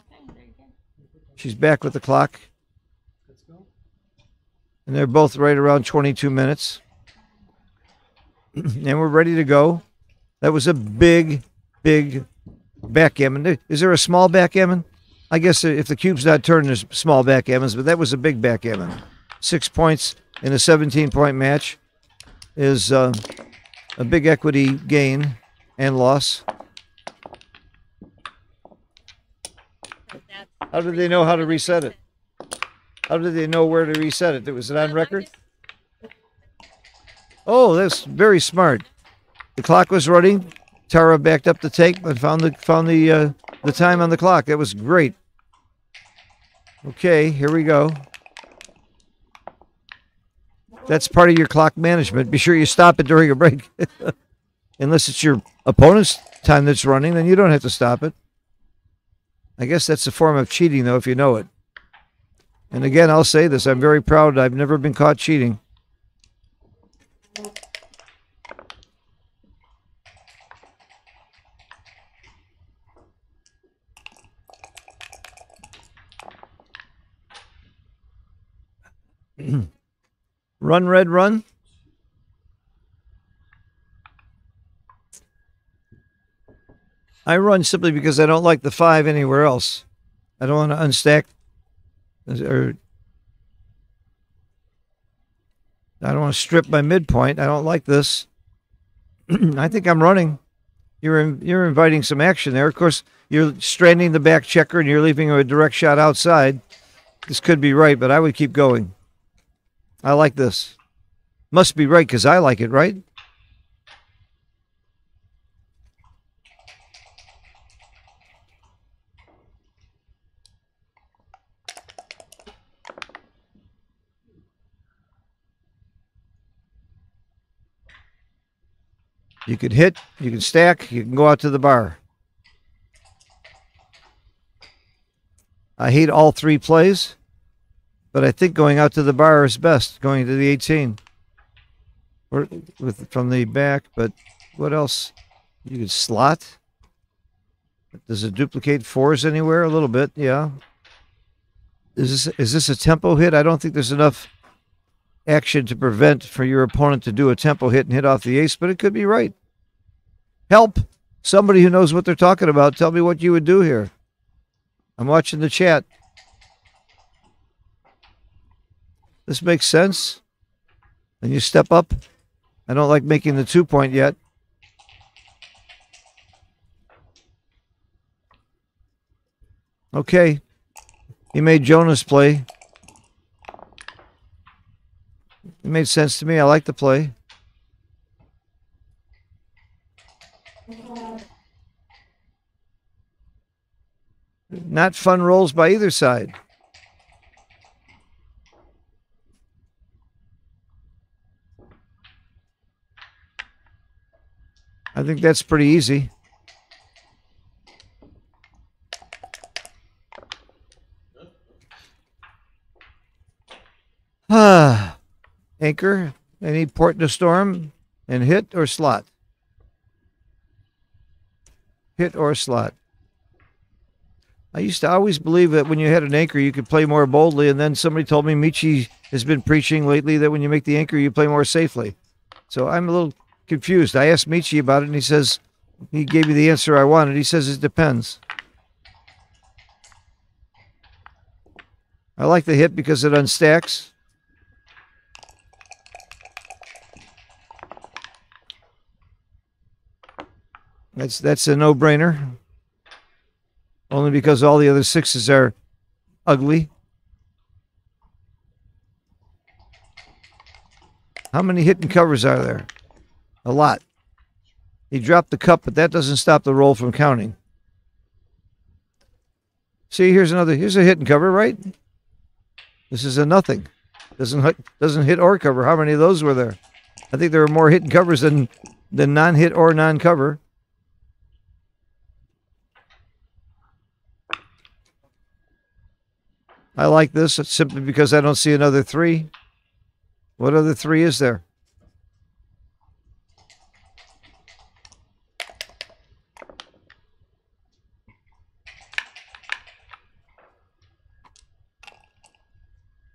she's back with the clock. And they're both right around 22 minutes. And we're ready to go. That was a big backgammon. Is there a small backgammon? I guess if the cube's not turned, there's small backgammons, but that was a big backgammon. 6 points in a 17-point match is a big equity gain and loss. How did they know how to reset it? How did they know where to reset it? Was it on record? Oh, that's very smart. The clock was running. Tara backed up the tape and found the time on the clock. That was great. Okay, here we go. That's part of your clock management. Be sure you stop it during a break. Unless it's your opponent's time that's running, then you don't have to stop it. I guess that's a form of cheating, though, if you know it. And again, I'll say this. I'm very proud. I've never been caught cheating. Run, red, run. I run simply because I don't like the 5 anywhere else. I don't want to unstack, or I don't want to strip my midpoint. I don't like this. I think I'm running. You're inviting some action there. Of course, you're stranding the back checker and you're leaving a direct shot outside. This could be right, but I would keep going. I like this. Must be right because I like it, right? You can hit, you can stack, you can go out to the bar. I hate all 3 plays, but I think going out to the bar is best, going to the 18. Or from the back, but what else? You could slot. Does it duplicate 4s anywhere? A little bit, yeah. Is this a tempo hit? I don't think there's enough action to prevent for your opponent to do a tempo hit and hit off the ace, but it could be right. Help! Somebody who knows what they're talking about, tell me what you would do here. I'm watching the chat. This makes sense. And you step up. I don't like making the 2-point yet. Okay. He made Jonas play. It made sense to me. I like the play. Not fun rolls by either side. I think that's pretty easy. Anchor, any port in a storm, and hit or slot? Hit or slot. I used to always believe that when you had an anchor, you could play more boldly, and then somebody told me Michi has been preaching lately that when you make the anchor, you play more safely. So I'm a little confused. I asked Michi about it, and he gave me the answer I wanted. He says it depends. I like the hit because it unstacks. That's a no-brainer. Only because all the other 6s are ugly. How many hidden covers are there? A lot. He dropped the cup, but that doesn't stop the roll from counting. See, here's a hidden cover, right? This is a nothing. Doesn't hit or cover. How many of those were there? I think there were more hidden covers than non-hit or non-cover. I like this simply because I don't see another 3. What other 3 is there?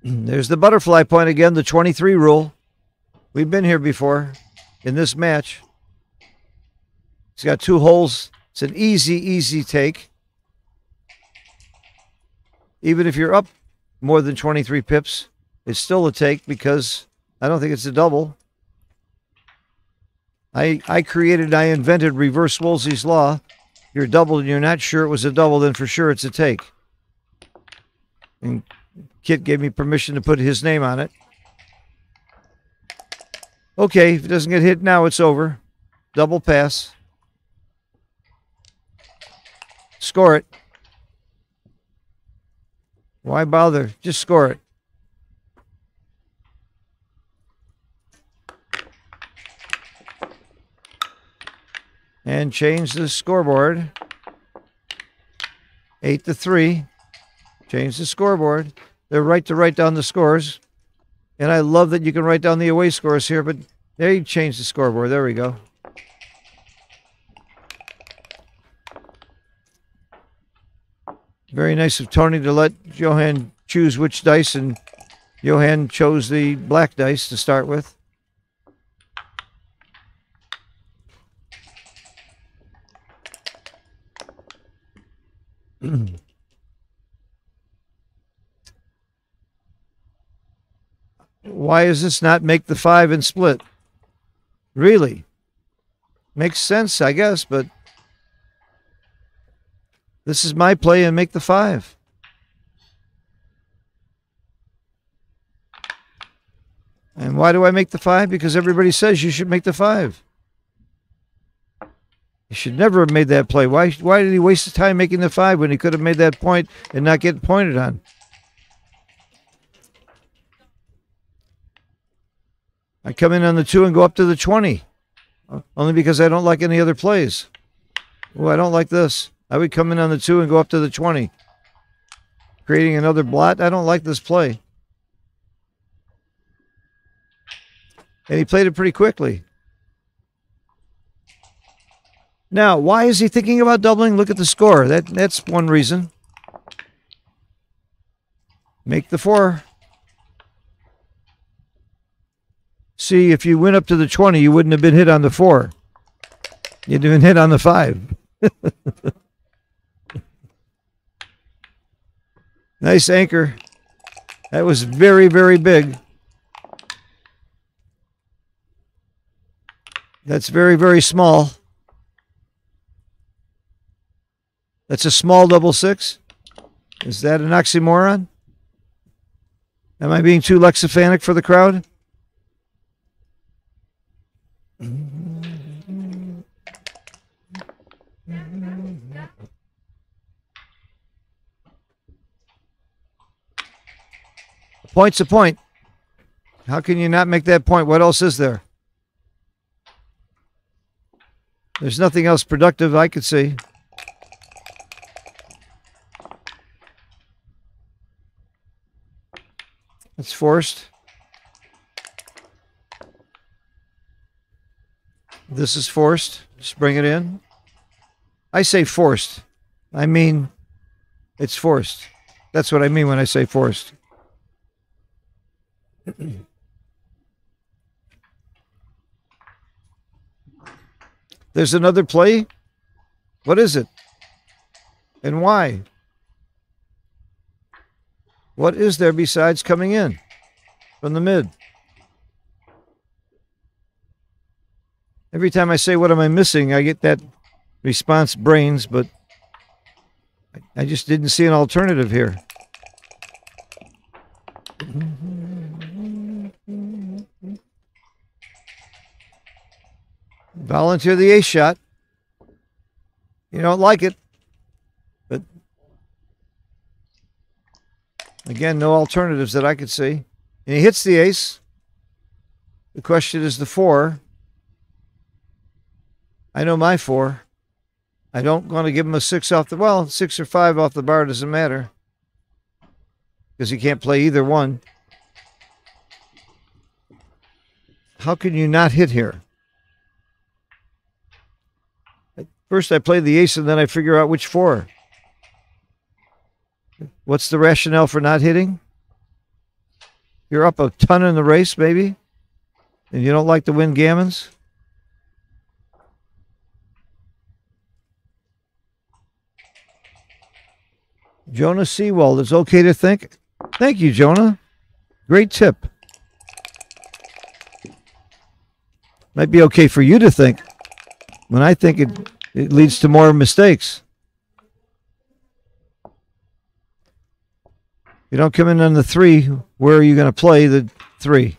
There's the butterfly point again, the 23 rule. We've been here before in this match. He's got 2 holes. It's an easy take. Even if you're up more than 23 pips, it's still a take because I don't think it's a double. I invented reverse Woolsey's law. You're doubled and you're not sure it was a double, then for sure it's a take. And Kit gave me permission to put his name on it. Okay, if it doesn't get hit now, it's over. Double pass. Score it. Why bother? Just score it. And change the scoreboard. 8-3. Change the scoreboard. their right to write down the scores. And I love that you can write down the away scores here, but there you change the scoreboard. There we go. Very nice of Toni to let Johan choose which dice, and Johan chose the black dice to start with. Why is this not make the 5 and split? Really? Makes sense, I guess, but this is my play and make the 5. And why do I make the 5? Because everybody says you should make the 5. He should never have made that play. Why did he waste his time making the 5 when he could have made that point and not get pointed on? I come in on the 2 and go up to the 20. Only because I don't like any other plays. Oh, I don't like this. I would come in on the 2 and go up to the 20. Creating another blot. I don't like this play. And he played it pretty quickly. Now, why is he thinking about doubling? Look at the score. That's one reason. Make the 4. See, if you went up to the 20, you wouldn't have been hit on the 4. You'd have been hit on the 5. Nice anchor. That was very, very big. That's very, very small. That's a small double 6. Is that an oxymoron? Am I being too lexiphanic for the crowd? A point's a point. How can you not make that point? What else is there? There's nothing else productive I could see. It's forced. This is forced. Just bring it in. I say forced. I mean, it's forced. That's what I mean when I say forced. There's another play. What is it? And why? What is there besides coming in from the mid? Every time I say, what am I missing, I get that response, brains, but I just didn't see an alternative here. Volunteer the ace shot. You don't like it, but again, no alternatives that I could see. And he hits the ace. The question is the 4. I know my 4. I don't want to give him a 6 off the, well, 6 or 5 off the bar doesn't matter because he can't play either one. How can you not hit here? First I play the ace and then I figure out which 4. What's the rationale for not hitting? You're up a ton in the race, maybe, and you don't like to win gammons? Jonah Seawald, it's okay to think. Thank you, Jonah. Great tip. Might be okay for you to think. When I think it leads to more mistakes. You don't come in on the 3. Where are you going to play the 3?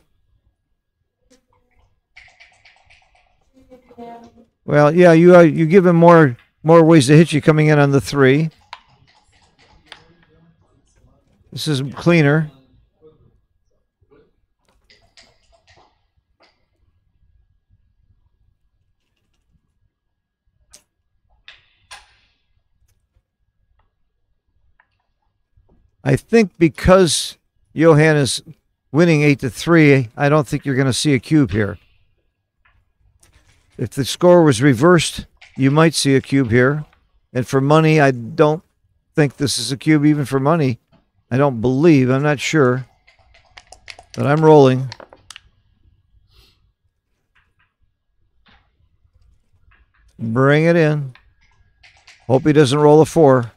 Well, yeah, you give him more ways to hit you coming in on the 3. This is cleaner. I think because Johan is winning 8-3. I don't think you're going to see a cube here. If the score was reversed, you might see a cube here. And for money, I don't think this is a cube even for money. I don't believe. I'm not sure. But I'm rolling. Bring it in. Hope he doesn't roll a 4.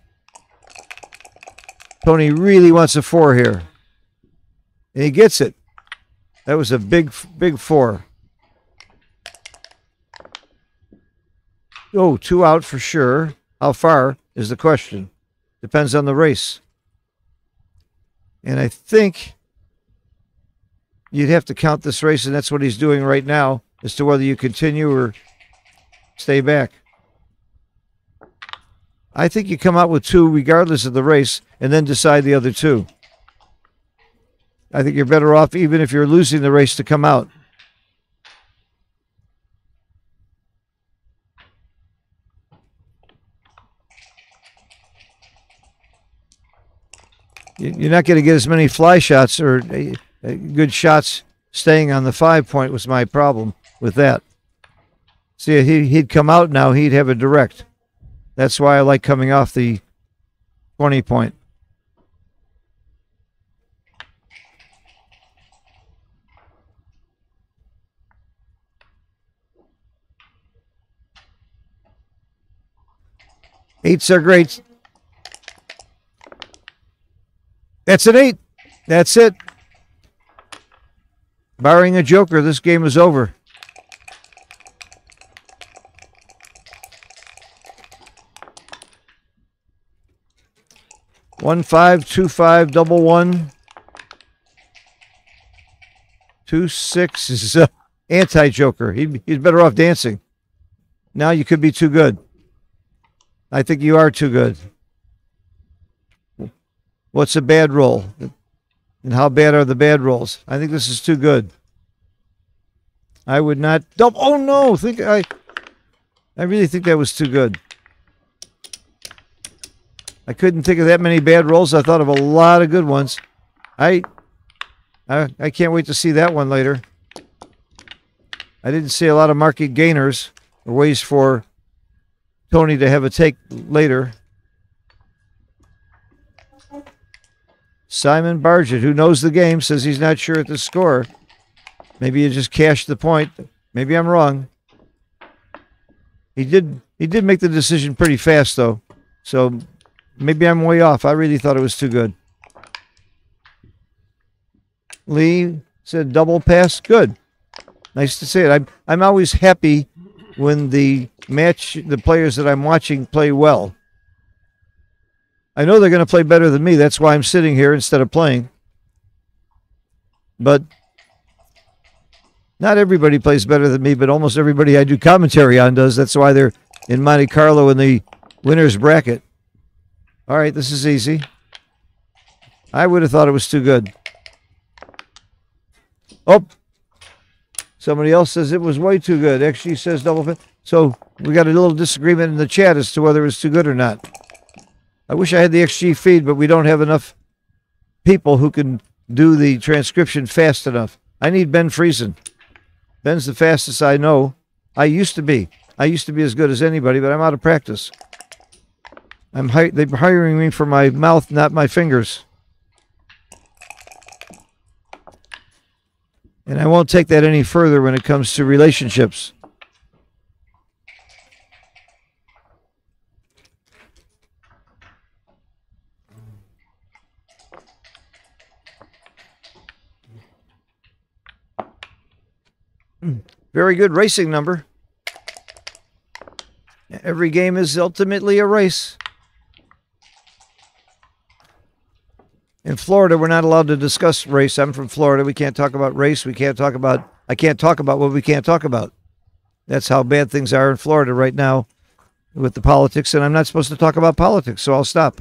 Toni really wants a 4 here. And he gets it. That was a big, big 4. Oh, 2 out for sure. How far is the question? Depends on the race. And I think you'd have to count this race, and that's what he's doing right now, as to whether you continue or stay back. I think you come out with 2 regardless of the race and then decide the other 2. I think you're better off even if you're losing the race to come out. You're not going to get as many fly shots or good shots staying on the 5 point was my problem with that. See, he'd come out now, he'd have a direct. That's why I like coming off the 20 point. Eights are great. That's an 8. That's it. Barring a joker, this game is over. One, 5, 2, 5, double 1. 2, 6 is anti-joker. He's better off dancing. Now you could be too good. I think you are too good. What's a bad roll? And how bad are the bad rolls? I think this is too good. I would not double. Oh no! I really think that was too good. I couldn't think of that many bad rolls. I thought of a lot of good ones. I can't wait to see that one later. I didn't see a lot of market gainers or ways for Toni to have a take later. Simon Bargett, who knows the game, says he's not sure at the score. Maybe you just cashed the point. Maybe I'm wrong. He did make the decision pretty fast, though. So maybe I'm way off. I really thought it was too good. Lee said double pass. Good. Nice to see it. I'm always happy when the players that I'm watching play well. I know they're going to play better than me. That's why I'm sitting here instead of playing. But not everybody plays better than me, but almost everybody I do commentary on does. That's why they're in Monte-Carlo in the winner's bracket. All right, this is easy. I would have thought it was too good. Oh, somebody else says it was way too good. XG says double fit. So we got a little disagreement in the chat as to whether it was too good or not. I wish I had the XG feed, but we don't have enough people who can do the transcription fast enough. I need Ben Friesen. Ben's the fastest I know. I used to be as good as anybody, but I'm out of practice. They're hiring me for my mouth, not my fingers. And I won't take that any further when it comes to relationships. Very good racing number. Every game is ultimately a race. In Florida, we're not allowed to discuss race. I'm from Florida. We can't talk about race. I can't talk about what we can't talk about. That's how bad things are in Florida right now with the politics, and I'm not supposed to talk about politics, so I'll stop.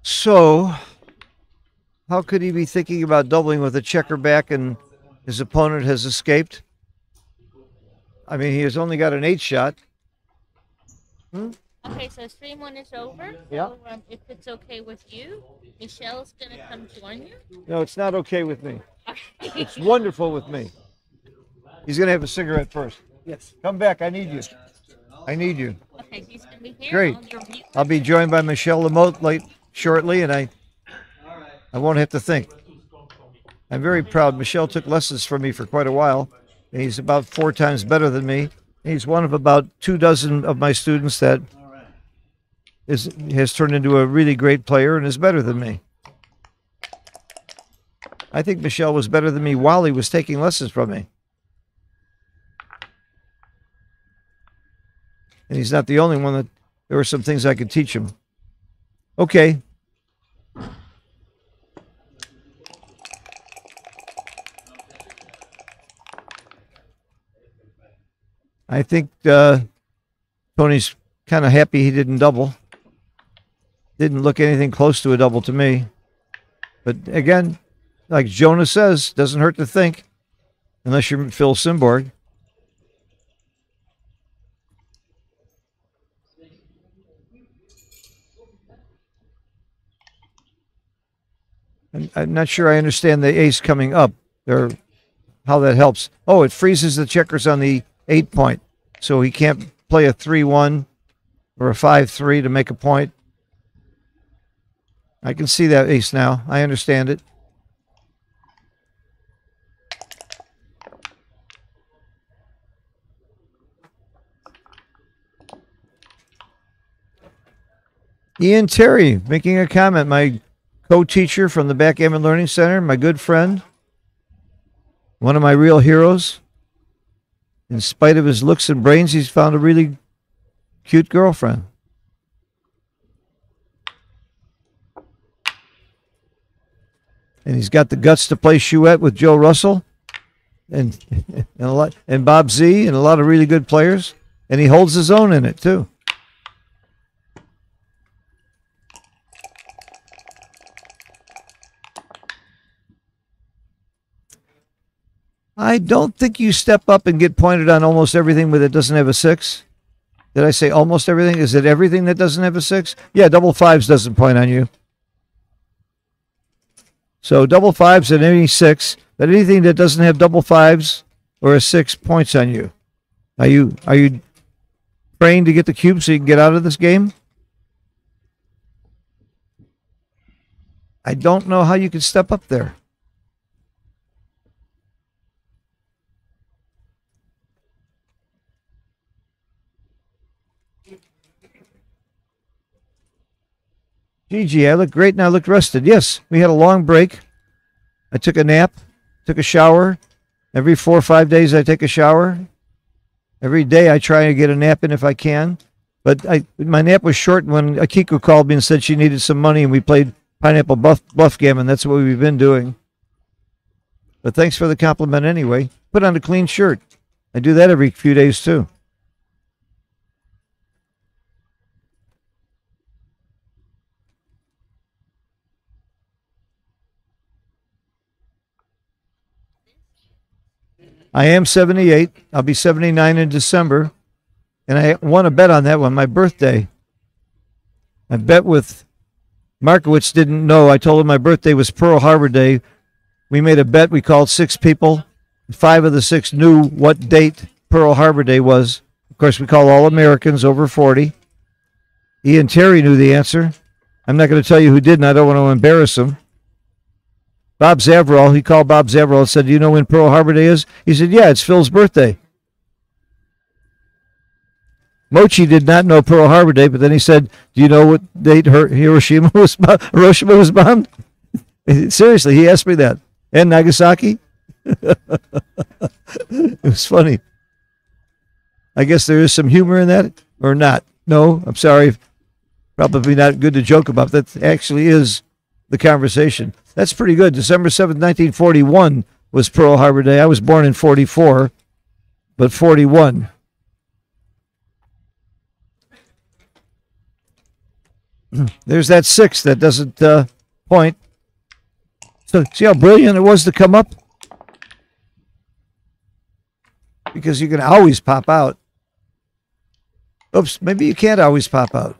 So, how could he be thinking about doubling with a checker back and his opponent has escaped? I mean, he has only got an 8 shot. Okay, so stream 1 is over. Yeah. So, if it's okay with you, Michelle's going to come join you. No, it's not okay with me. It's wonderful with me. He's going to have a cigarette first. Yes. Come back. I need you. I need you. Okay, he's going to be here. Great. I'll be joined by Michelle Lamotte shortly, and I won't have to think. I'm very proud. Michelle took lessons from me for quite a while, and he's about 4 times better than me. He's one of about 24 of my students that has turned into a really great player and is better than me. I think Michelle was better than me while he was taking lessons from me. And he's not the only one that there were some things I could teach him. Okay. I think Tony's kind of happy he didn't double. Didn't look anything close to a double to me. But again, like Jonah says, doesn't hurt to think, unless you're Phil Simborg. I'm not sure I understand the ace coming up, or how that helps. Oh, it freezes the checkers on the 8 point, so he can't play a 3-1 or a 5-3 to make a point. I can see that ace now. I understand it. Ian Terry making a comment. My co-teacher from the Backgammon Learning Center, my good friend, one of my real heroes. In spite of his looks and brains, he's found a really cute girlfriend. And he's got the guts to play Chouette with Joe Russell and Bob Z and a lot of really good players. And he holds his own in it, too. I don't think you step up and get pointed on almost everything that doesn't have a 6. Did I say almost everything? Is it everything that doesn't have a 6? Yeah, double 5s doesn't point on you. So double 5s and any 6, but anything that doesn't have double 5s or a 6 points on you. Are you praying to get the cube so you can get out of this game? I don't know how you can step up there. Gigi, I look great and I looked rested. Yes, we had a long break. I took a nap, took a shower. Every 4 or 5 days I take a shower. Every day I try to get a nap in if I can. But my nap was short when Akiko called me and said she needed some money and we played Pineapple Bluff Gammon. That's what we've been doing. But thanks for the compliment anyway. Put on a clean shirt. I do that every few days too. I am 78. I'll be 79 in December. And I won a bet on that one, my birthday. I bet with Markowitz didn't know. I told him my birthday was Pearl Harbor Day. We made a bet. We called 6 people. 5 of the 6 knew what date Pearl Harbor Day was. Of course, we call all Americans over 40. Ian Terry knew the answer. I'm not going to tell you who didn't. I don't want to embarrass him. Bob Zavrol, he called Bob Zavrol and said, do you know when Pearl Harbor Day is? He said, yeah, it's Phil's birthday. Mochi did not know Pearl Harbor Day, but then he said, do you know what date Hiroshima was bombed? Seriously, he asked me that. And Nagasaki? It was funny. I guess there is some humor in that, or not. No, I'm sorry. Probably not good to joke about. That actually is the conversation. That's pretty good. December 7th, 1941 was Pearl Harbor Day. I was born in 44, but 41. There's that 6 that doesn't point. So see how brilliant it was to come up? Because you can always pop out. Oops, maybe you can't always pop out.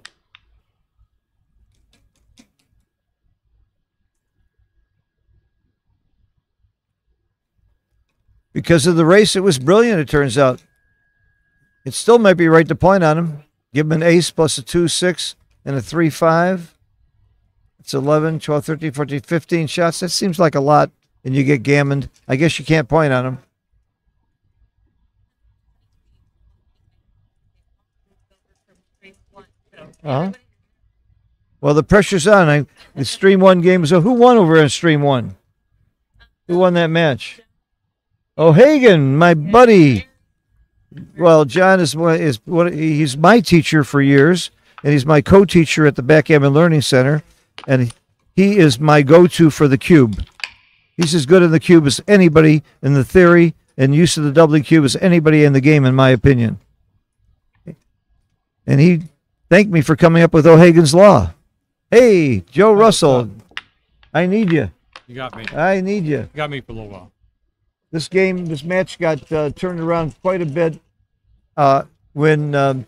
Because of the race, it was brilliant, it turns out. It still might be right to point on him. Give him an ace plus a 2, 6, and a 3, 5. It's 11, 12, 13, 14, 15 shots. That seems like a lot, and you get gammoned. I guess you can't point on him. Well, the pressure's on. The Stream 1 game was. Who won over in Stream 1? Who won that match? O'Hagan, my buddy. Well, John he's my teacher for years, and he's my co-teacher at the Backgammon Learning Center, and he is my go-to for the cube. He's as good in the cube as anybody in the theory and use of the doubling cube as anybody in the game, in my opinion. And he thanked me for coming up with O'Hagan's Law. Hey, Joe Russell, I need you. You got me. I need you. You got me for a little while. This match got turned around quite a bit when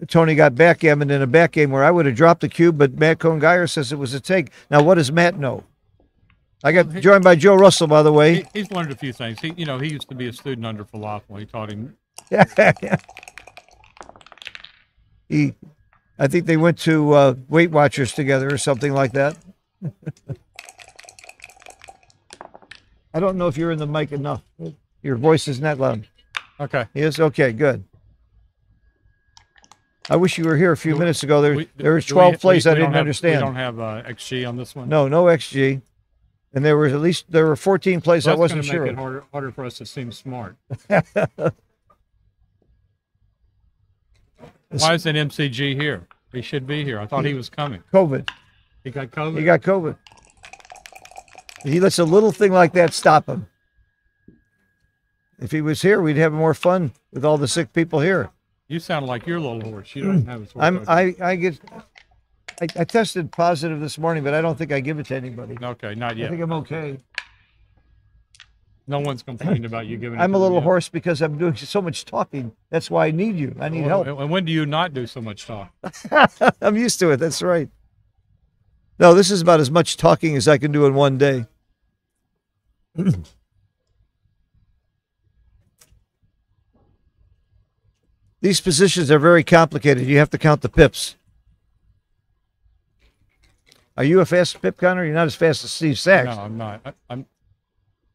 Tony got backgammon in a back game where I would have dropped the cube, but Matt Cohn-Geyer says it was a take. Now, what does Matt know? I got joined by Joe Russell, by the way. He's learned a few things. He used to be a student under Falafel. He taught him. I think they went to Weight Watchers together or something like that. I don't know if you're in the mic enough. Your voice is not loud. Okay. Yes? Okay, good. I wish you were here a few minutes ago. There was 12 plays I didn't understand. We don't have XG on this one? No XG. And there were 14 plays I wasn't sure. That's going to make it harder for us to seem smart. Why isn't MCG here? He should be here. I thought he was coming. COVID. He got COVID? He got COVID. He lets a little thing like that stop him. If he was here, we'd have more fun with all the sick people here. You sound like your little horse. You don't have a horse. I tested positive this morning, but I don't think I give it to anybody. Okay, not yet. I think I'm okay. No one's complaining about you giving it I'm to a little them yet. hoarse because I'm doing so much talking. That's why I need you. I need help. And when do you not do so much talk? I'm used to it. That's right. No, this is about as much talking as I can do in one day. These positions are very complicated. You have to count the pips. Are you a fast pip counter? You're not as fast as Steve Sachs. No, I'm not.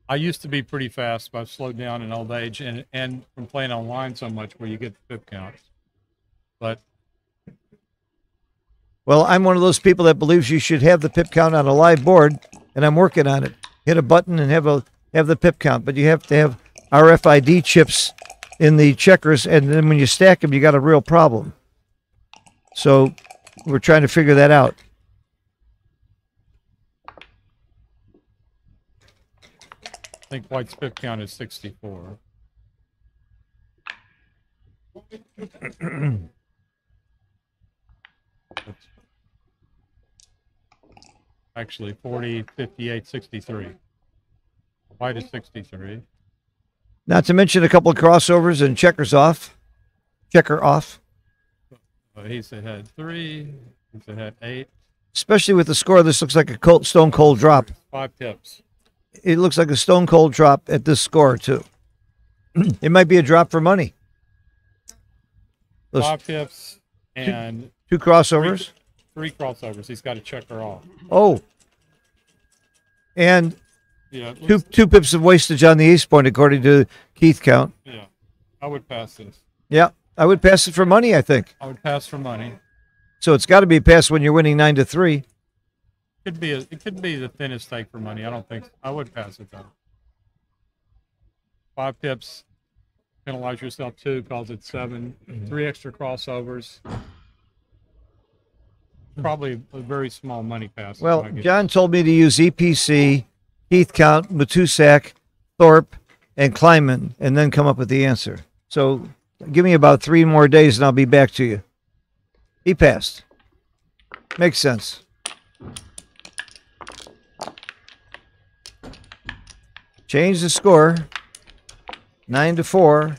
I used to be pretty fast, but I've slowed down in old age and from playing online so much where you get the pip counts. But well, I'm one of those people that believes you should have the pip count on a live board, and I'm working on it. Hit a button and have the pip count, but you have to have RFID chips in the checkers, and then when you stack them, you got a real problem. So we're trying to figure that out. I think White's pip count is 64. Actually, 40, 58, 63. White is 63. Not to mention a couple of crossovers and checkers off. Checker off. He's ahead 3. He's ahead 8. Especially with the score, this looks like a stone cold drop. 5 pips. It looks like a stone cold drop at this score, too. It might be a drop for money. Those 5 pips and 2 crossovers. 3 crossovers. He's got a checker off. Oh. And yeah, two pips of wastage on the ace point, according to Keith count. Yeah, I would pass this. Yeah, I would pass it for money, I think. I would pass for money. So it's got to be a pass when you're winning 9-3. It could be the thinnest stake for money. I don't think so. I would pass it though. 5 pips, penalize yourself 2, calls it 7. 3 extra crossovers. Probably a very small money pass. Well, John told me to use EPC, Keith count, Matusak, Thorpe, and Kleinman, and then come up with the answer. So give me about 3 more days and I'll be back to you. He passed. Makes sense. Change the score. 9-4.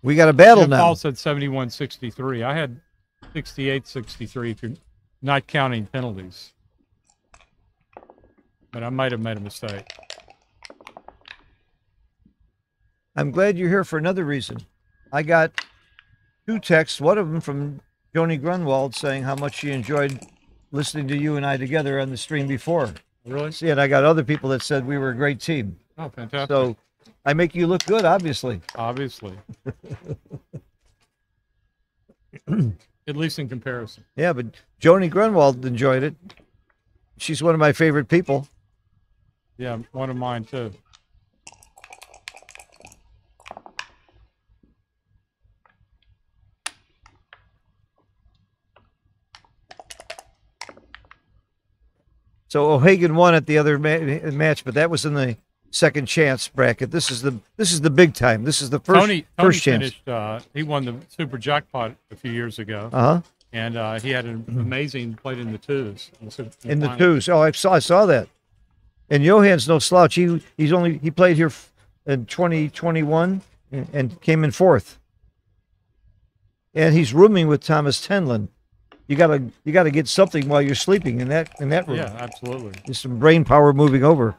We got a battle now. Paul said 71-63. I had 68-63 if you're not counting penalties. But I might have made a mistake. I'm glad you're here for another reason. I got 2 texts, one of them from Toni Grunwald saying how much she enjoyed listening to you and I together on the stream before. Really? Yeah, and I got other people that said we were a great team. Oh, fantastic. So I make you look good, obviously. Obviously. At least in comparison. Yeah, but Toni Grunwald enjoyed it. She's one of my favorite people. Yeah, one of mine too. So O'Hagan won at the other match, but that was in the second chance bracket. This is the big time. This is the Toni first chance. Finished, he won the Super Jackpot a few years ago. Uh-huh. And he had an amazing played in the twos. In the twos. Oh, I saw that. And Johan's no slouch. He played here in 2021 and came in 4th. And he's rooming with Thomas Tenlin. You gotta get something while you're sleeping in that room. Yeah, absolutely. There's some brain power moving over.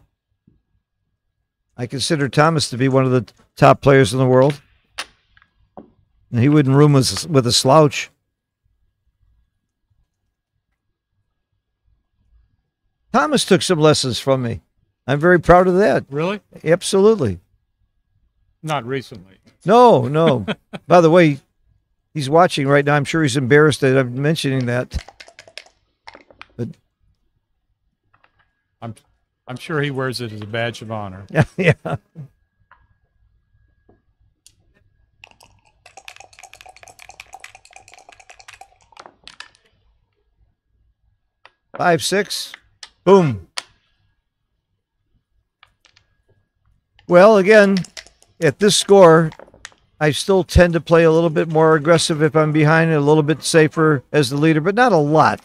I consider Thomas to be one of the top players in the world. And he wouldn't room with a slouch. Thomas took some lessons from me. I'm very proud of that. Really? Absolutely. Not recently. No. By the way, he's watching right now. I'm sure he's embarrassed that I'm mentioning that. But I'm sure he wears it as a badge of honor. Yeah. 5-6. Boom. Well, again, at this score, I still tend to play a little bit more aggressive if I'm behind, and a little bit safer as the leader, but not a lot.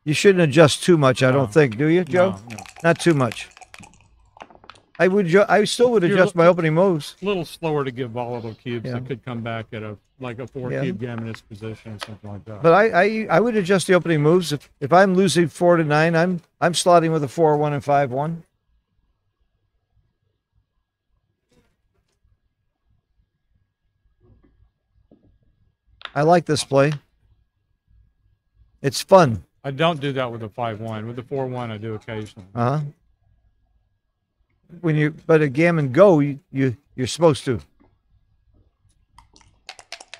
You shouldn't adjust too much, I don't think, do you, Joe? No. Not too much. I still would adjust my opening moves. A little slower to give volatile cubes Yeah. that could come back at a 4-cube gammonist position or something like that. But I would adjust the opening moves. If I'm losing 4-9, I'm slotting with a 4-1 and 5-1. I like this play. It's fun. I don't do that with a 5-1. With the 4-1, I do occasionally. Uh-huh. But at gammon go, you're supposed to.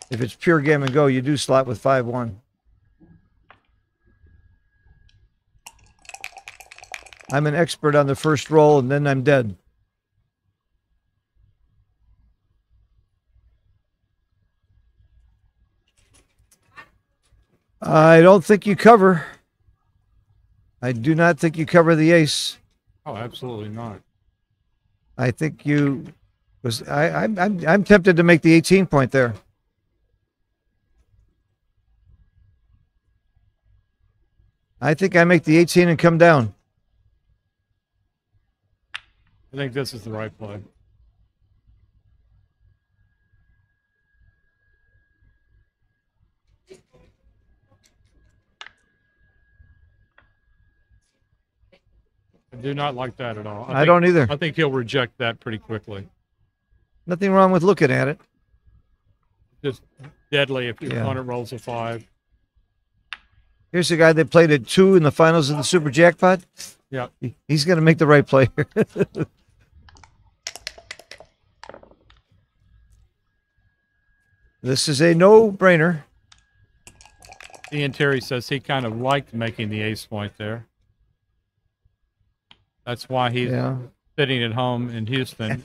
If it's pure gammon go, you do slot with 5-1. I'm an expert on the first roll, and then I'm dead. I don't think you cover. I do not think you cover the ace. Oh, absolutely not. I think you was. I'm tempted to make the 18 point there. I think I make the 18 and come down. I think this is the right play. I do not like that at all. I don't either. I think he'll reject that pretty quickly. Nothing wrong with looking at it. Just deadly if your opponent rolls a 5. Here's a guy that played at 2 in the finals of the Super Jackpot. Yeah. He's going to make the right play. This is a no-brainer. Ian Terry says he kind of liked making the ace point there. That's why he's sitting at home in Houston.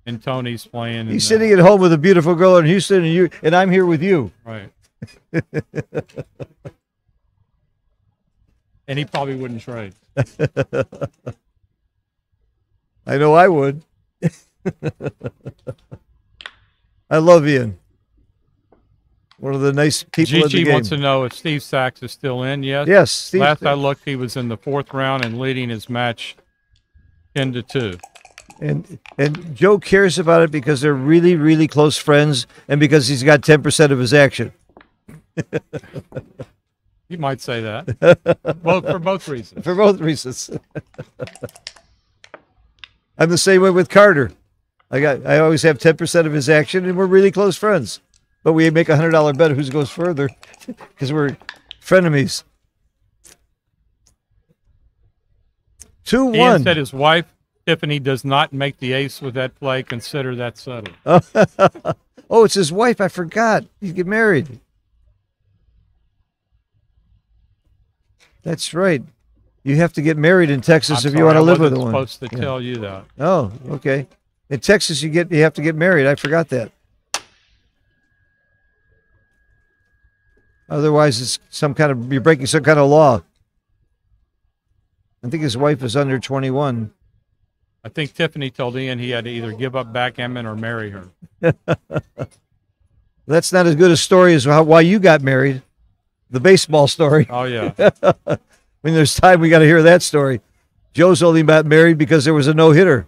And Tony's playing. He's sitting at home with a beautiful girl in Houston, and I'm here with you. Right. And he probably wouldn't trade. I know I would. I love Ian. One of the nice people in the Gigi game. wants to know if Steve Sachs is still in. Yes. Yes, Steve. Last I looked, he was in the 4th round and leading his match 10-2. And Joe cares about it because they're really, really close friends, and because he's got 10% of his action. You might say that. For both reasons. For both reasons. I'm the same way with Carter. I always have 10% of his action, and we're really close friends. But we make a $100 bet who goes further because we're frenemies. 2-1. Ian said his wife, Tiffany, does not make the ace with that play. Consider that settled. Oh, it's his wife. I forgot. He's get married. That's right. You have to get married in Texas if you want to live with one. I wasn't supposed to tell you that. Oh, okay. In Texas, you have to get married. I forgot that. Otherwise, it's you're breaking some kind of law. I think his wife is under 21. I think Tiffany told Ian he had to either give up backgammon or marry her. That's not as good a story as why you got married. The baseball story. Oh, yeah. When there's time, we got to hear that story. Joe's only got married because there was a no-hitter.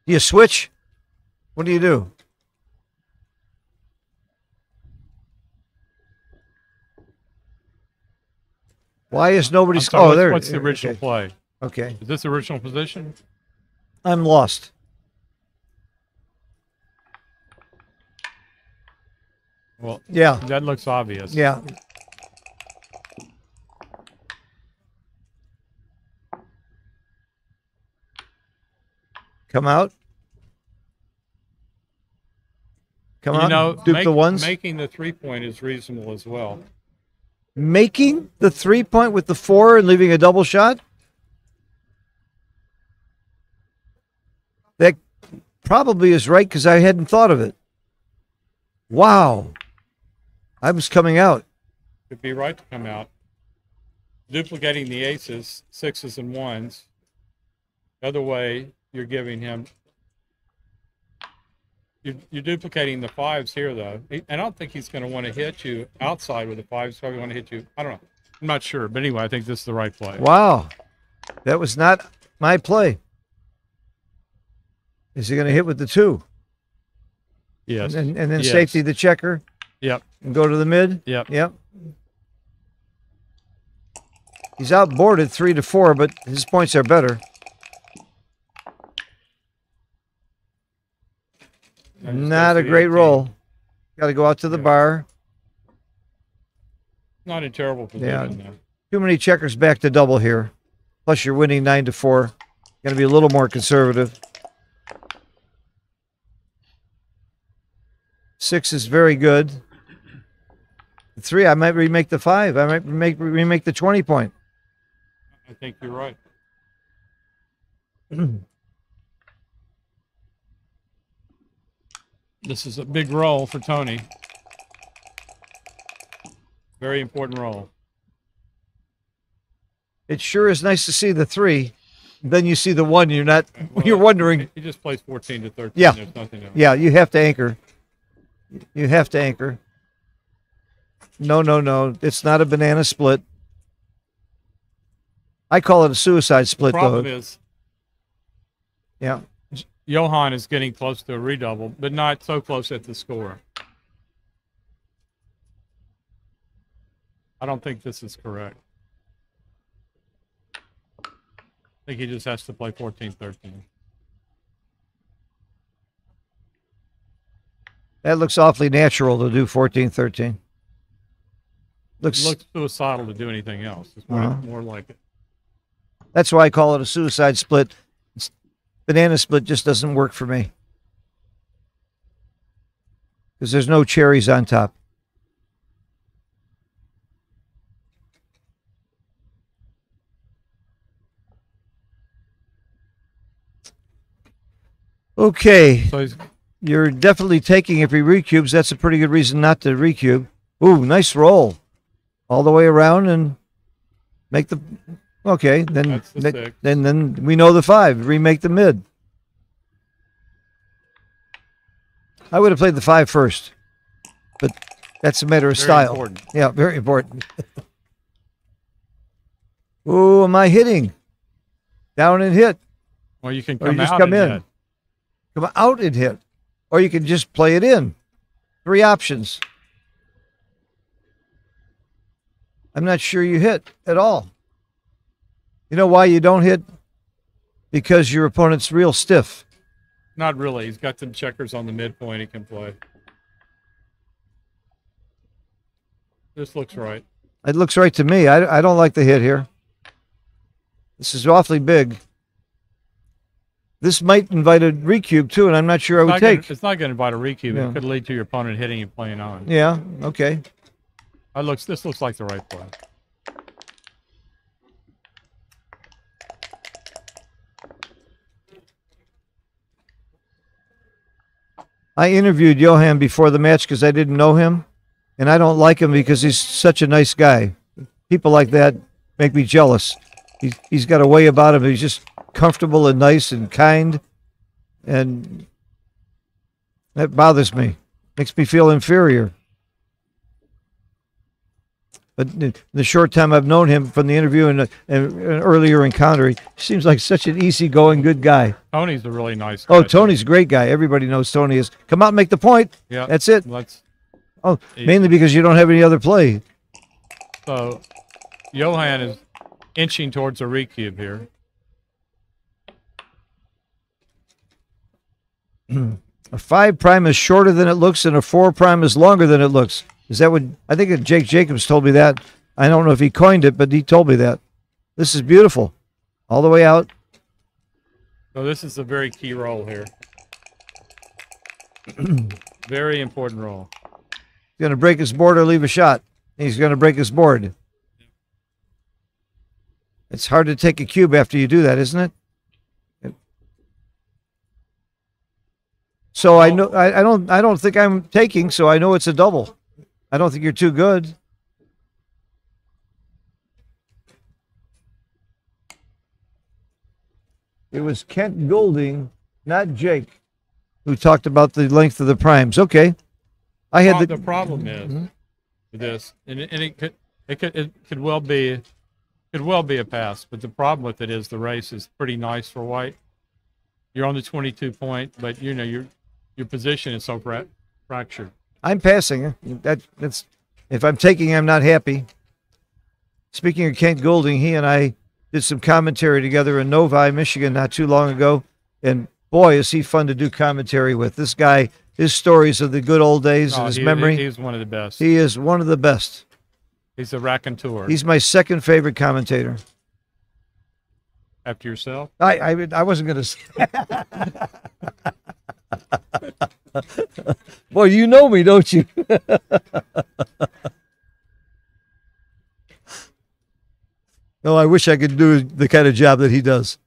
Do you switch? What do you do? Why is nobody? Sorry, there. What's the original play? Okay. Is this the original position? I'm lost. Well, yeah, that looks obvious. Yeah. Come out. Come out. Duke the ones. Making the 3-point is reasonable as well. Making the 3-point with the 4 and leaving a double shot? That probably is right because I hadn't thought of it. Wow. I was coming out. Could be right to come out. Duplicating the aces, 6s and 1s. The other way, you're giving him... You're duplicating the 5s here, though. I don't think he's going to want to hit you outside with the 5s. He's probably want to hit you. I don't know. I'm not sure. But anyway, I think this is the right play. Wow. That was not my play. Is he going to hit with the 2? Yes. And then safety the checker? Yep. And go to the mid? Yep. Yep. He's outboarded 3-4, but his points are better. Not a great roll. Got to go out to the bar. Not in terrible position, though. Too many checkers back to double here. Plus, you're winning 9-4. Got to be a little more conservative. 6 is very good. 3, I might remake the 5. I might remake the 20-point. I think you're right. This is a big roll for Toni. Very important roll. It sure is nice to see the 3. Then you see the 1. You're wondering. He just plays 14-13. Yeah. There's nothing else. Yeah, you have to anchor. You have to anchor. No. It's not a banana split. I call it a suicide split, the problem though. Is, yeah. Johan is getting close to a redouble, but not so close at the score. I don't think this is correct. I think he just has to play 14-13. That looks awfully natural to do 14-13. Looks suicidal to do anything else. It's more like it. That's why I call it a suicide split. Banana split just doesn't work for me. Because there's no cherries on top. Okay. So You're definitely taking if he recubes. That's a pretty good reason not to recube. Ooh, nice roll. All the way around and make the... Okay, then then we know the 5. Remake the mid. I would have played the 5 first. But that's a matter of style. Important. Yeah, very important. Ooh, am I hitting? Down and hit. Well, you can Or you come just out come and in. hit. Come out and hit. Or you can just play it in. 3 options. I'm not sure you hit at all. You know why you don't hit? Because your opponent's real stiff. Not really. He's got some checkers on the midpoint he can play. This looks right. It looks right to me. I don't like the hit here. This is awfully big. This might invite a recube too, and I'm not sure I would take. It's not going to invite a recube. Yeah. It could lead to your opponent hitting and playing on. Yeah, okay. This looks like the right play. I interviewed Johan before the match because I didn't know him, and I don't like him because he's such a nice guy. People like that make me jealous. He's got a way about him. He's just comfortable and nice and kind, and that bothers me. Makes me feel inferior. But in the short time I've known him from the interview and an earlier encounter, he seems like such an easygoing, good guy. Tony's a really nice guy. Oh, Tony's a great guy. Everybody knows Tony is. Come out and make the point. Yeah. That's it. Let's Mainly because you don't have any other play. So Johan is inching towards a recube here. A 5 prime is shorter than it looks, and a 4 prime is longer than it looks. Is that what I think? Jake Jacobs told me that. I don't know if he coined it, but he told me that. This is beautiful, all the way out. So this is a very key role here. Very important role. He's going to break his board or leave a shot. He's going to break his board. It's hard to take a cube after you do that, isn't it? So I know I don't think I'm taking, so I know it's a double. I don't think you're too good. It was Kent Golding, not Jake, who talked about the length of the primes. Okay, I had the problem is with this, and it could well be a pass, but the problem with it is the race is pretty nice for white. You're on the 22 point, but you know your position is so fractured. I'm passing. That's if I'm taking, I'm not happy. Speaking of Kent Golding, he and I did some commentary together in Novi, Michigan, not too long ago, and boy, is he fun to do commentary with. This guy, his stories of the good old days and his memory. He's one of the best. He is one of the best. He's a raconteur. He's my second favorite commentator. After yourself? I wasn't going to say. Boy, you know me, don't you? No, I wish I could do the kind of job that he does.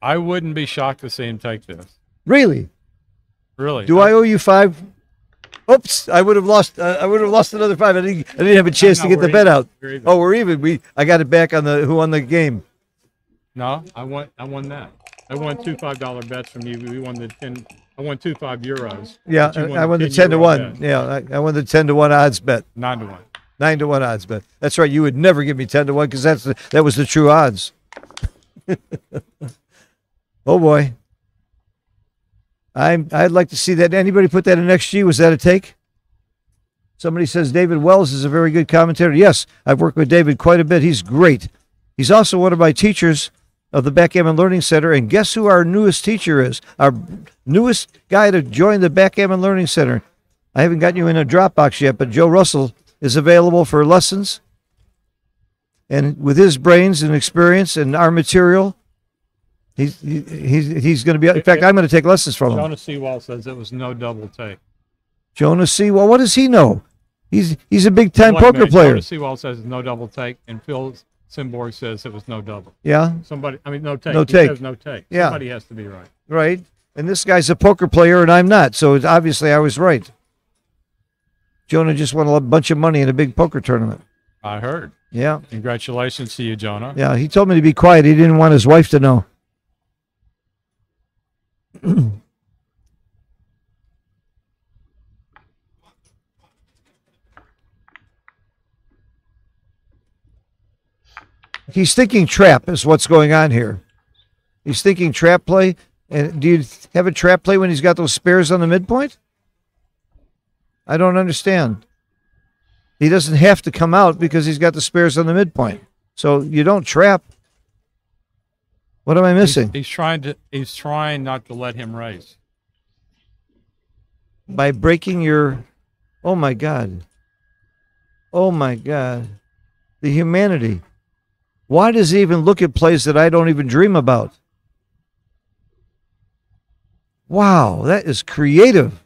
I wouldn't be shocked to see him take this. Really? Really? Do I owe you 5? Oops! I would have lost. I would have lost another 5. I didn't have a chance to get the bet out. Oh, we're even. I got it back on the who won the game. No, I won that. I won 2 $5 bets from you. We won the 10. I won 2 €5. Yeah, I won the 10 to 1. Yeah, I won the 10 to 1 odds bet. 9 to 1. 9 to 1 odds bet. That's right. You would never give me 10 to 1 because that was the true odds. Oh boy. I'd like to see that. Anybody put that in XG? Was that a take? Somebody says David Wells is a very good commentator. Yes, I've worked with David quite a bit. He's great. He's also one of my teachers of the Backgammon Learning Center. And guess who our newest teacher is? Our newest guy to join the Backgammon Learning Center. I haven't gotten you in a Dropbox yet, but Joe Russell is available for lessons. And with his brains and experience and our material, he's going to be. In fact, I'm going to take lessons from him. Jonas Seawall says it was no double take. Jonas Seawall, what does he know? He's a big time poker player. Jonas Seawall says it's no double take, and Phil Simborg says it was no double. Yeah. No take. No He take. says no take. Yeah. Somebody has to be right. Right. And this guy's a poker player, and I'm not. So obviously I was right. Jonah just won a bunch of money in a big poker tournament. I heard. Yeah. Congratulations to you, Jonah. Yeah, he told me to be quiet. He didn't want his wife to know. He's thinking trap is what's going on here. He's thinking trap play. And do you have a trap play when he's got those spares on the midpoint? I don't understand. He doesn't have to come out because he's got the spares on the midpoint. So you don't trap. What am I missing? He's trying not to let him raise. By breaking your, oh my God. Oh my God. The humanity. Why does he even look at plays that I don't even dream about? Wow, that is creative.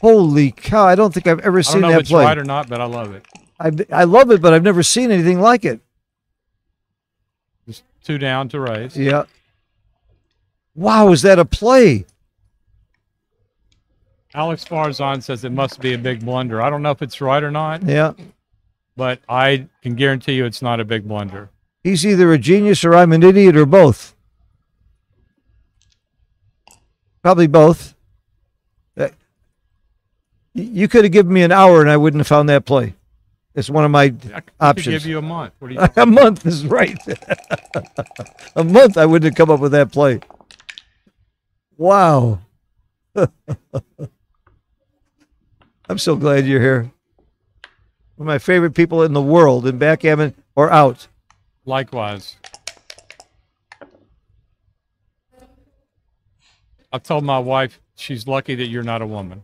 Holy cow, I don't think I've ever seen that play. I don't know if it's right or not, but I love it. I love it, but I've never seen anything like it. Just 2 down to raise. Yeah. Wow, is that a play? Alex Farzan says it must be a big blunder. I don't know if it's right or not. Yeah. But I can guarantee you it's not a big blunder. He's either a genius or I'm an idiot or both. Probably both. You could have given me an hour and I wouldn't have found that play. It's one of my options. I could give you a month. What do you A month is right. A month I wouldn't have come up with that play. Wow. I'm so glad you're here. One of my favorite people in the world in backgammon or out. Likewise. I've told my wife she's lucky that you're not a woman.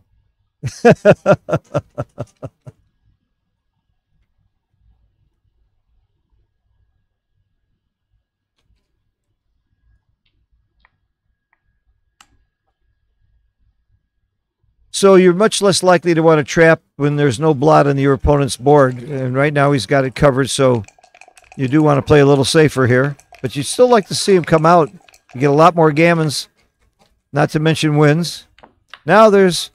So you're much less likely to want to trap when there's no blot on your opponent's board. And right now he's got it covered, so you do want to play a little safer here. But you still like to see him come out. You get a lot more gammons, not to mention wins. Now there's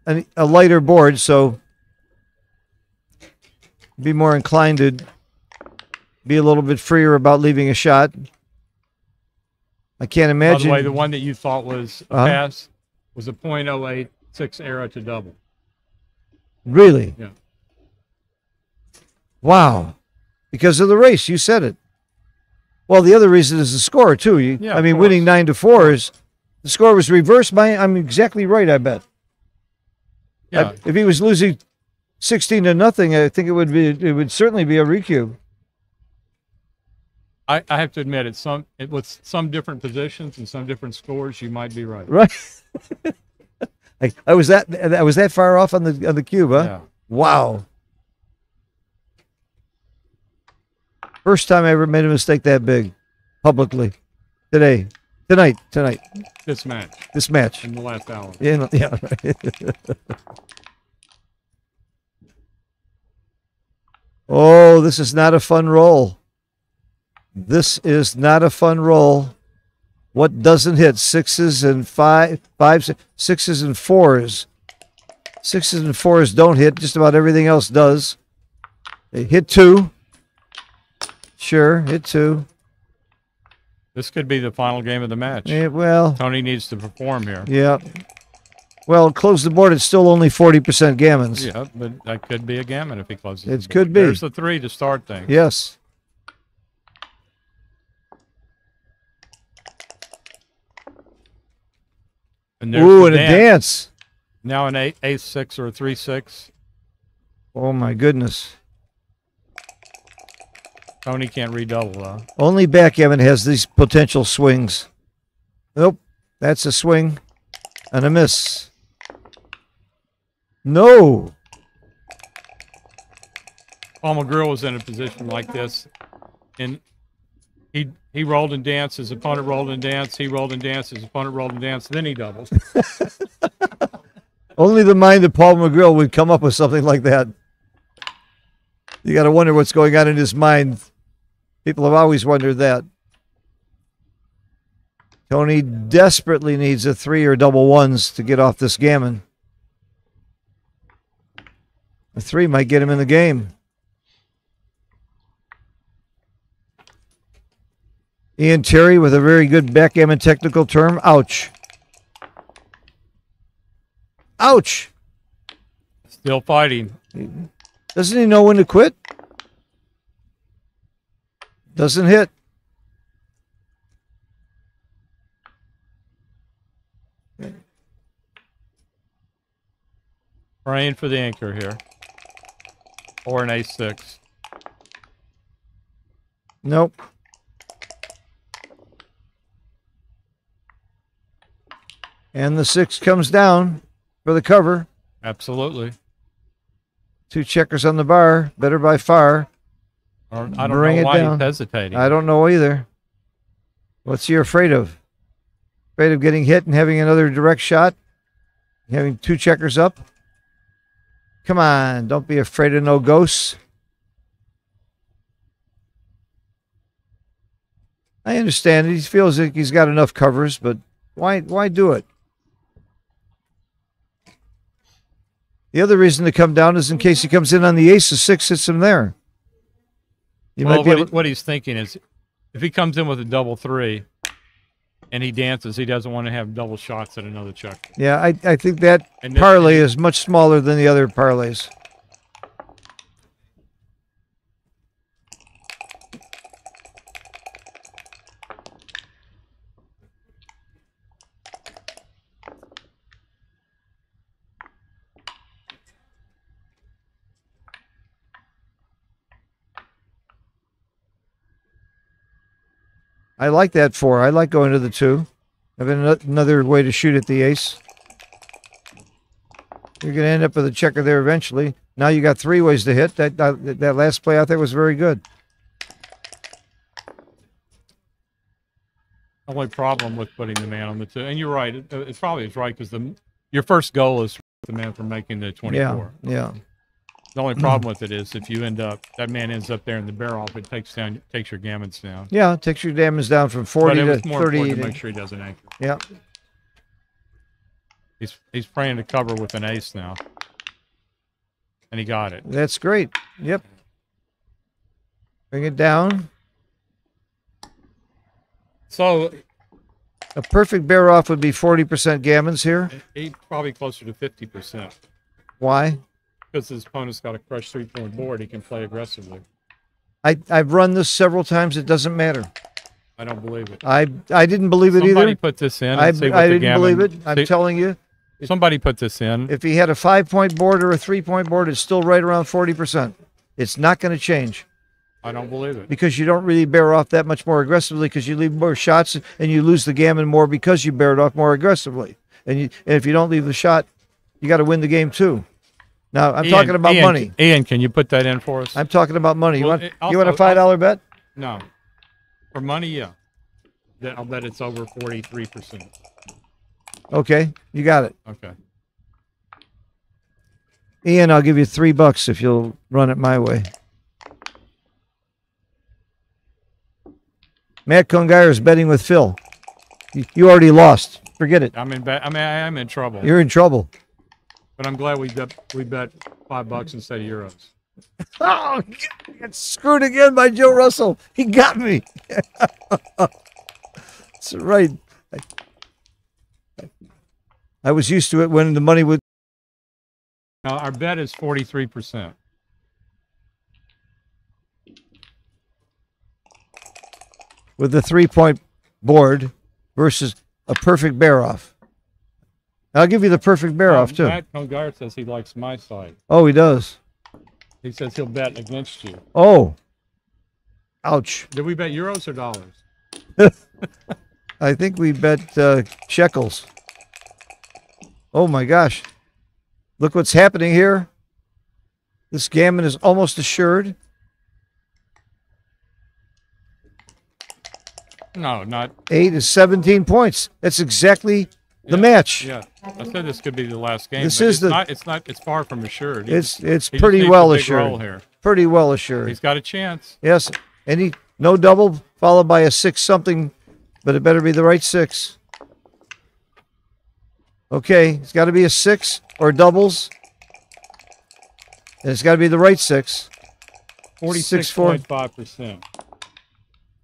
a lighter board, so be more inclined to be a little bit freer about leaving a shot. I can't imagine. By the way, the one that you thought was a pass was a .086 error to double. Really? Yeah. Wow. Because of the race, you said it. Well, the other reason is the score, too. Yeah, I mean, winning 9-4 is, the score was reversed. I'm exactly right, I bet. Yeah. If he was losing 16-0, I think it would certainly be a recube. I have to admit, with some different positions and some different scores, you might be right. Right. I was that far off on the cube, huh? Yeah. Wow. First time I ever made a mistake that big, publicly. Tonight. This match. In the last hour. Yeah. Right. Oh, this is not a fun roll. This is not a fun roll. What doesn't hit? Sixes and sixes and fours. Sixes and fours don't hit. Just about everything else does. They hit 2. Sure, hit 2. This could be the final game of the match. Yeah, well, Toni needs to perform here. Yeah. Well, close the board. It's still only 40% gammons. Yeah, but that could be a gammon if he closes. It could be. There's the 3 to start things. Yes. And there's Ooh, the and a dance. Now an 8-6 or a 3-6. Oh my goodness. Toni can't redouble though. Only backgammon has these potential swings. Nope. That's a swing and a miss. No. Paul McGrill was in a position like this, and he rolled and danced. His opponent rolled and danced. He rolled and danced. His opponent rolled and danced. Then he doubles. Only the mind of Paul McGrill would come up with something like that. You got to wonder what's going on in his mind. People have always wondered that. Toni desperately needs a 3 or double ones to get off this gammon. A 3 might get him in the game. Ian Terry with a very good backgammon technical term. Ouch. Ouch. Still fighting. Doesn't he know when to quit? Doesn't hit. Praying for the anchor here. Or an ace-6. Nope. And the 6 comes down for the cover. Absolutely. 2 checkers on the bar. Better by far. Or, I don't Bring know it why down. he's hesitating. I don't know either. What's he afraid of? Afraid of getting hit and having another direct shot? Having 2 checkers up? Come on, don't be afraid of no ghosts. I understand it. He feels like he's got enough covers, but why do it? The other reason to come down is in case he comes in on the ace, the 6 hits him there. You Well, might be able, what he's thinking is, if he comes in with a double 3 and he dances, he doesn't want to have double shots at another check. yeah, I think that And this- parlay is much smaller than the other parlays. I like that 4. I like going to the 2. I've been another way to shoot at the ace. You're going to end up with a checker there eventually. Now you got 3 ways to hit. That last play out there was very good. Only problem with putting the man on the 2, and you're right. It probably is right because your first goal is the man from making the 24. Yeah. The only problem with it is if you that man ends up there in the barrel, if it takes your gammons down. Yeah, it takes your damage down from But 40 it to was more important 30. to make sure he doesn't anchor. Yeah. He's praying to cover with an ace now, and he got it. That's great. Yep. Bring it down. So A perfect bear off would be 40% gammons here. he's probably closer to 50%. Why? Because his opponent's got a crushed 3-point board, he can play aggressively. I've run this several times. It doesn't matter. I don't believe it. I didn't believe it Somebody either. put this in. I And see what the didn't gammon, believe it. I'm telling you. Somebody put this in. If he had a 5-point board or a 3-point board, it's still right around 40%. It's not going to change I don't believe it. because you don't really bear off that much more aggressively because you leave more shots and you lose the gammon more because you bear it off more aggressively. And if you don't leave the shot, you got to win the game too. Now, I'm talking about money. Ian, can you put that in for us? I'm talking about money. Well, You want a $5 bet? No. For money, yeah. I'll bet it's over 43%. Okay, you got it. Okay. Ian, I'll give you $3 if you'll run it my way. Matt Congeyer is betting with Phil. You already lost. Forget it. I'm in trouble. You're in trouble. But I'm glad we bet $5 instead of euros. Oh, I got screwed again by Joe Russell. He got me. That's right. I was used to it when the money would. Now, our bet is 43%. With the 3-point board versus a perfect bear off. I'll give you the perfect bear off too. Matt Congeyer says he likes my side. Oh, he does. He says he'll bet against you. Oh. Ouch. Did we bet euros or dollars? I think we bet shekels. Oh my gosh. Look what's happening here. This gammon is almost assured. No, not. 8 is 17 points. That's exactly the match. Yeah, I said this could be the last game. This but is it's not. It's far from assured. He It's just pretty needs well a big roll assured. here. Pretty well assured. He's got a chance. Yes. No double followed by a 6 something but it better be the right 6. Okay, it's got to be a 6 or doubles. And it's got to be the right 6. 46.5%.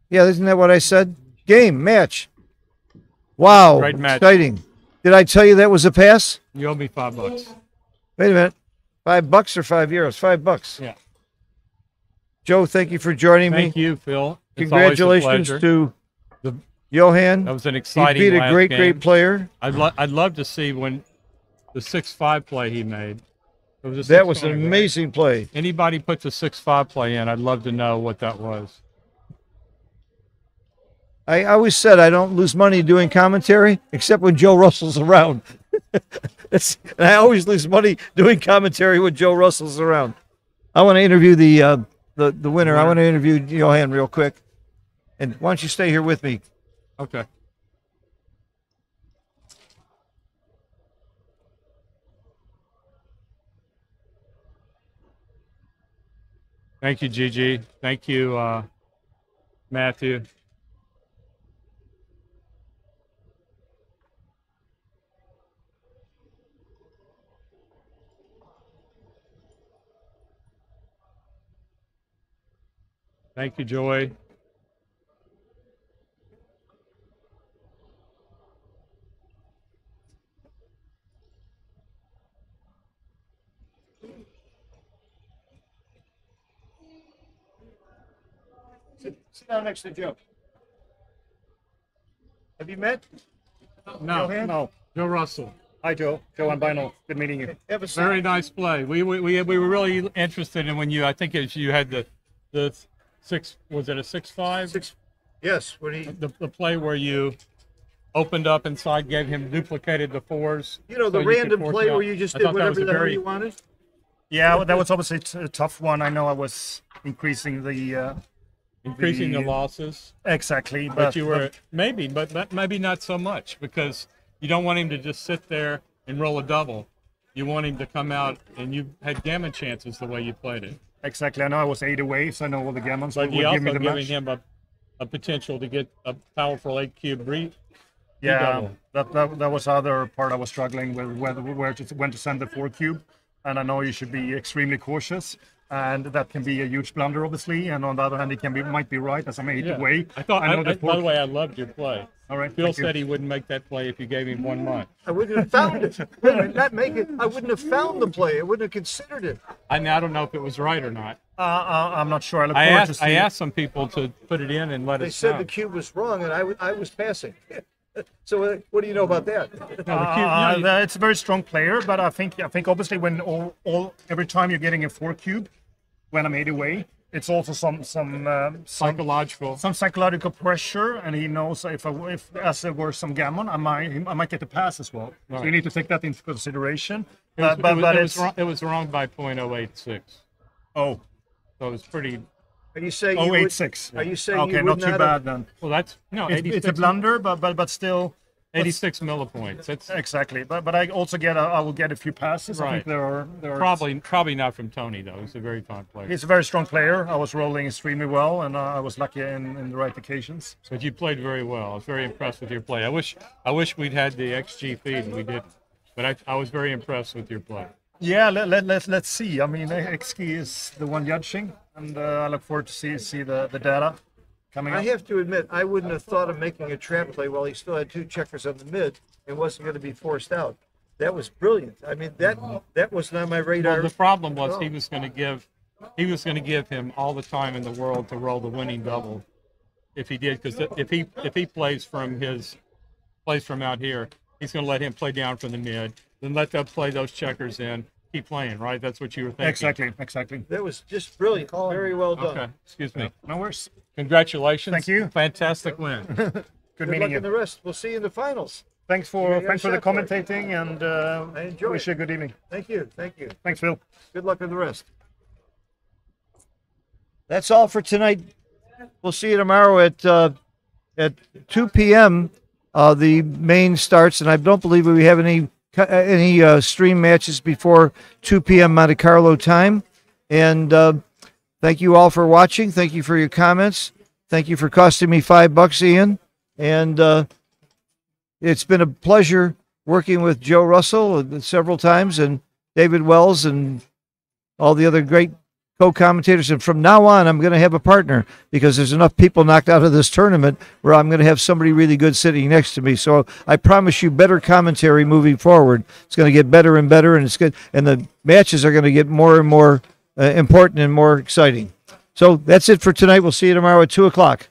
Yeah, isn't that what I said? Game, match. Wow, Great match. exciting. Did I tell you that was a pass? You owe me $5. Wait a minute. $5 or €5? $5. Yeah. Joe, thank you for joining me. Thank you, Phil. It's Congratulations always a pleasure. to The- Johan. That was an He exciting beat a last great game. player. I'd love to see when the 6-5 play he made. It was a That was 6-5, an right? amazing play. Anybody puts a 6-5 play in, I'd love to know what that was. I always said I don't lose money doing commentary, except when Joe Russell's around. And I always lose money doing commentary when Joe Russell's around. I want to interview the winner. I want to interview Johan real quick. And why don't you stay here with me? Okay. Thank you, Gigi. Thank you, Matthew. Thank you, Joy. Sit down next to Joe. Have you met? No, Johan? no. Joe Russell. Hi, Joe. Joe and Bynell. Good meeting you. Have a Very nice play. We were really interested in when you, I think as you had the 6, was it a 6-5? 6. Yes. What do you? The play where you opened up inside, gave him duplicated the 4s. You know, the so you could random force play it out. where you just I did thought that was whatever a the hell very- you wanted? Yeah, that was obviously a tough one. I know I was increasing the increasing the losses. exactly, But you were maybe not so much, because you don't want him to just sit there and roll a double. You want him to come out, and you had gammon chances the way you played it. exactly. I know I was 8 away, so I know all the gammons But would you give also me the giving match. him a potential to get a powerful 8-cube Yeah, double. that was the other part I was struggling with, when to send the 4-cube. And I know you should be extremely cautious, and that can be a huge blunder, obviously. And on the other hand, it might be right as I'm 8 away. By the way, I loved your play. All right, Phil thank you. said he wouldn't make that play if you gave him 1 month. I wouldn't have found it. Wait a minute, not make it. I wouldn't have found the play. I wouldn't have considered it. I don't know if it was right or not. I'm not sure. I look I forward to asked seeing. some people to put it in and let They us said know. the cube was wrong, and I was passing. So what do you know about that? It's a very strong player, but I think obviously when every time you're getting a 4-cube, when I'm 8 away, it's also some psychological pressure, and he knows if as there were some gammon, I might get the pass as well. Right. So you need to take that into consideration. It was wrong by .086. Oh, So it was pretty. Are you saying 086. Are you saying Okay, you not would too not bad have, then. Well, that's no. It's a blunder, but still. 86 millipoints. That's Exactly, but I also I will get a few passes. I think Right. there are probably not from Toni though. He's a very fine player. He's a very strong player. I was rolling extremely well, and I was lucky in the right occasions. But you played very well. I was very impressed with your play. I wish we'd had the XG feed and we didn't. But I was very impressed with your play. Yeah, let's see. I mean, XG is the one judging, and I look forward to see the data coming up. I have to admit, I wouldn't have thought of making a trap play while he still had 2 checkers on the mid and wasn't going to be forced out. That was brilliant. I mean, that wasn't on my radar. Well, the problem was he was going to give him all the time in the world to roll the winning double if he did, because if he plays from out here, he's going to let him play down from the mid, then let them play those checkers in, keep playing, right? That's what you were thinking. Exactly. That was just brilliant. Very well done. Okay, excuse me. No worries. Congratulations. Thank you. Fantastic win. Good Good meeting luck you. in the rest. We'll see you in the finals. Thanks You for got a the shot for it. commentating, and I enjoyed wish it. you a good evening. Thank you. Thank you. Thanks, Phil. Good luck in the rest. That's all for tonight. We'll see you tomorrow at 2 p.m. The main starts, and I don't believe we have any stream matches before 2 p.m. Monte Carlo time. And thank you all for watching. Thank you for your comments. Thank you for costing me $5, Ian. And it's been a pleasure working with Joe Russell several times, and David Wells, and all the other great co-commentators. And from now on, I'm going to have a partner, because there's enough people knocked out of this tournament where I'm going to have somebody really good sitting next to me. So I promise you better commentary moving forward. It's going to get better and better, and it's good. And the matches are going to get more and more important and more exciting. So that's it for tonight. We'll see you tomorrow at 2 o'clock.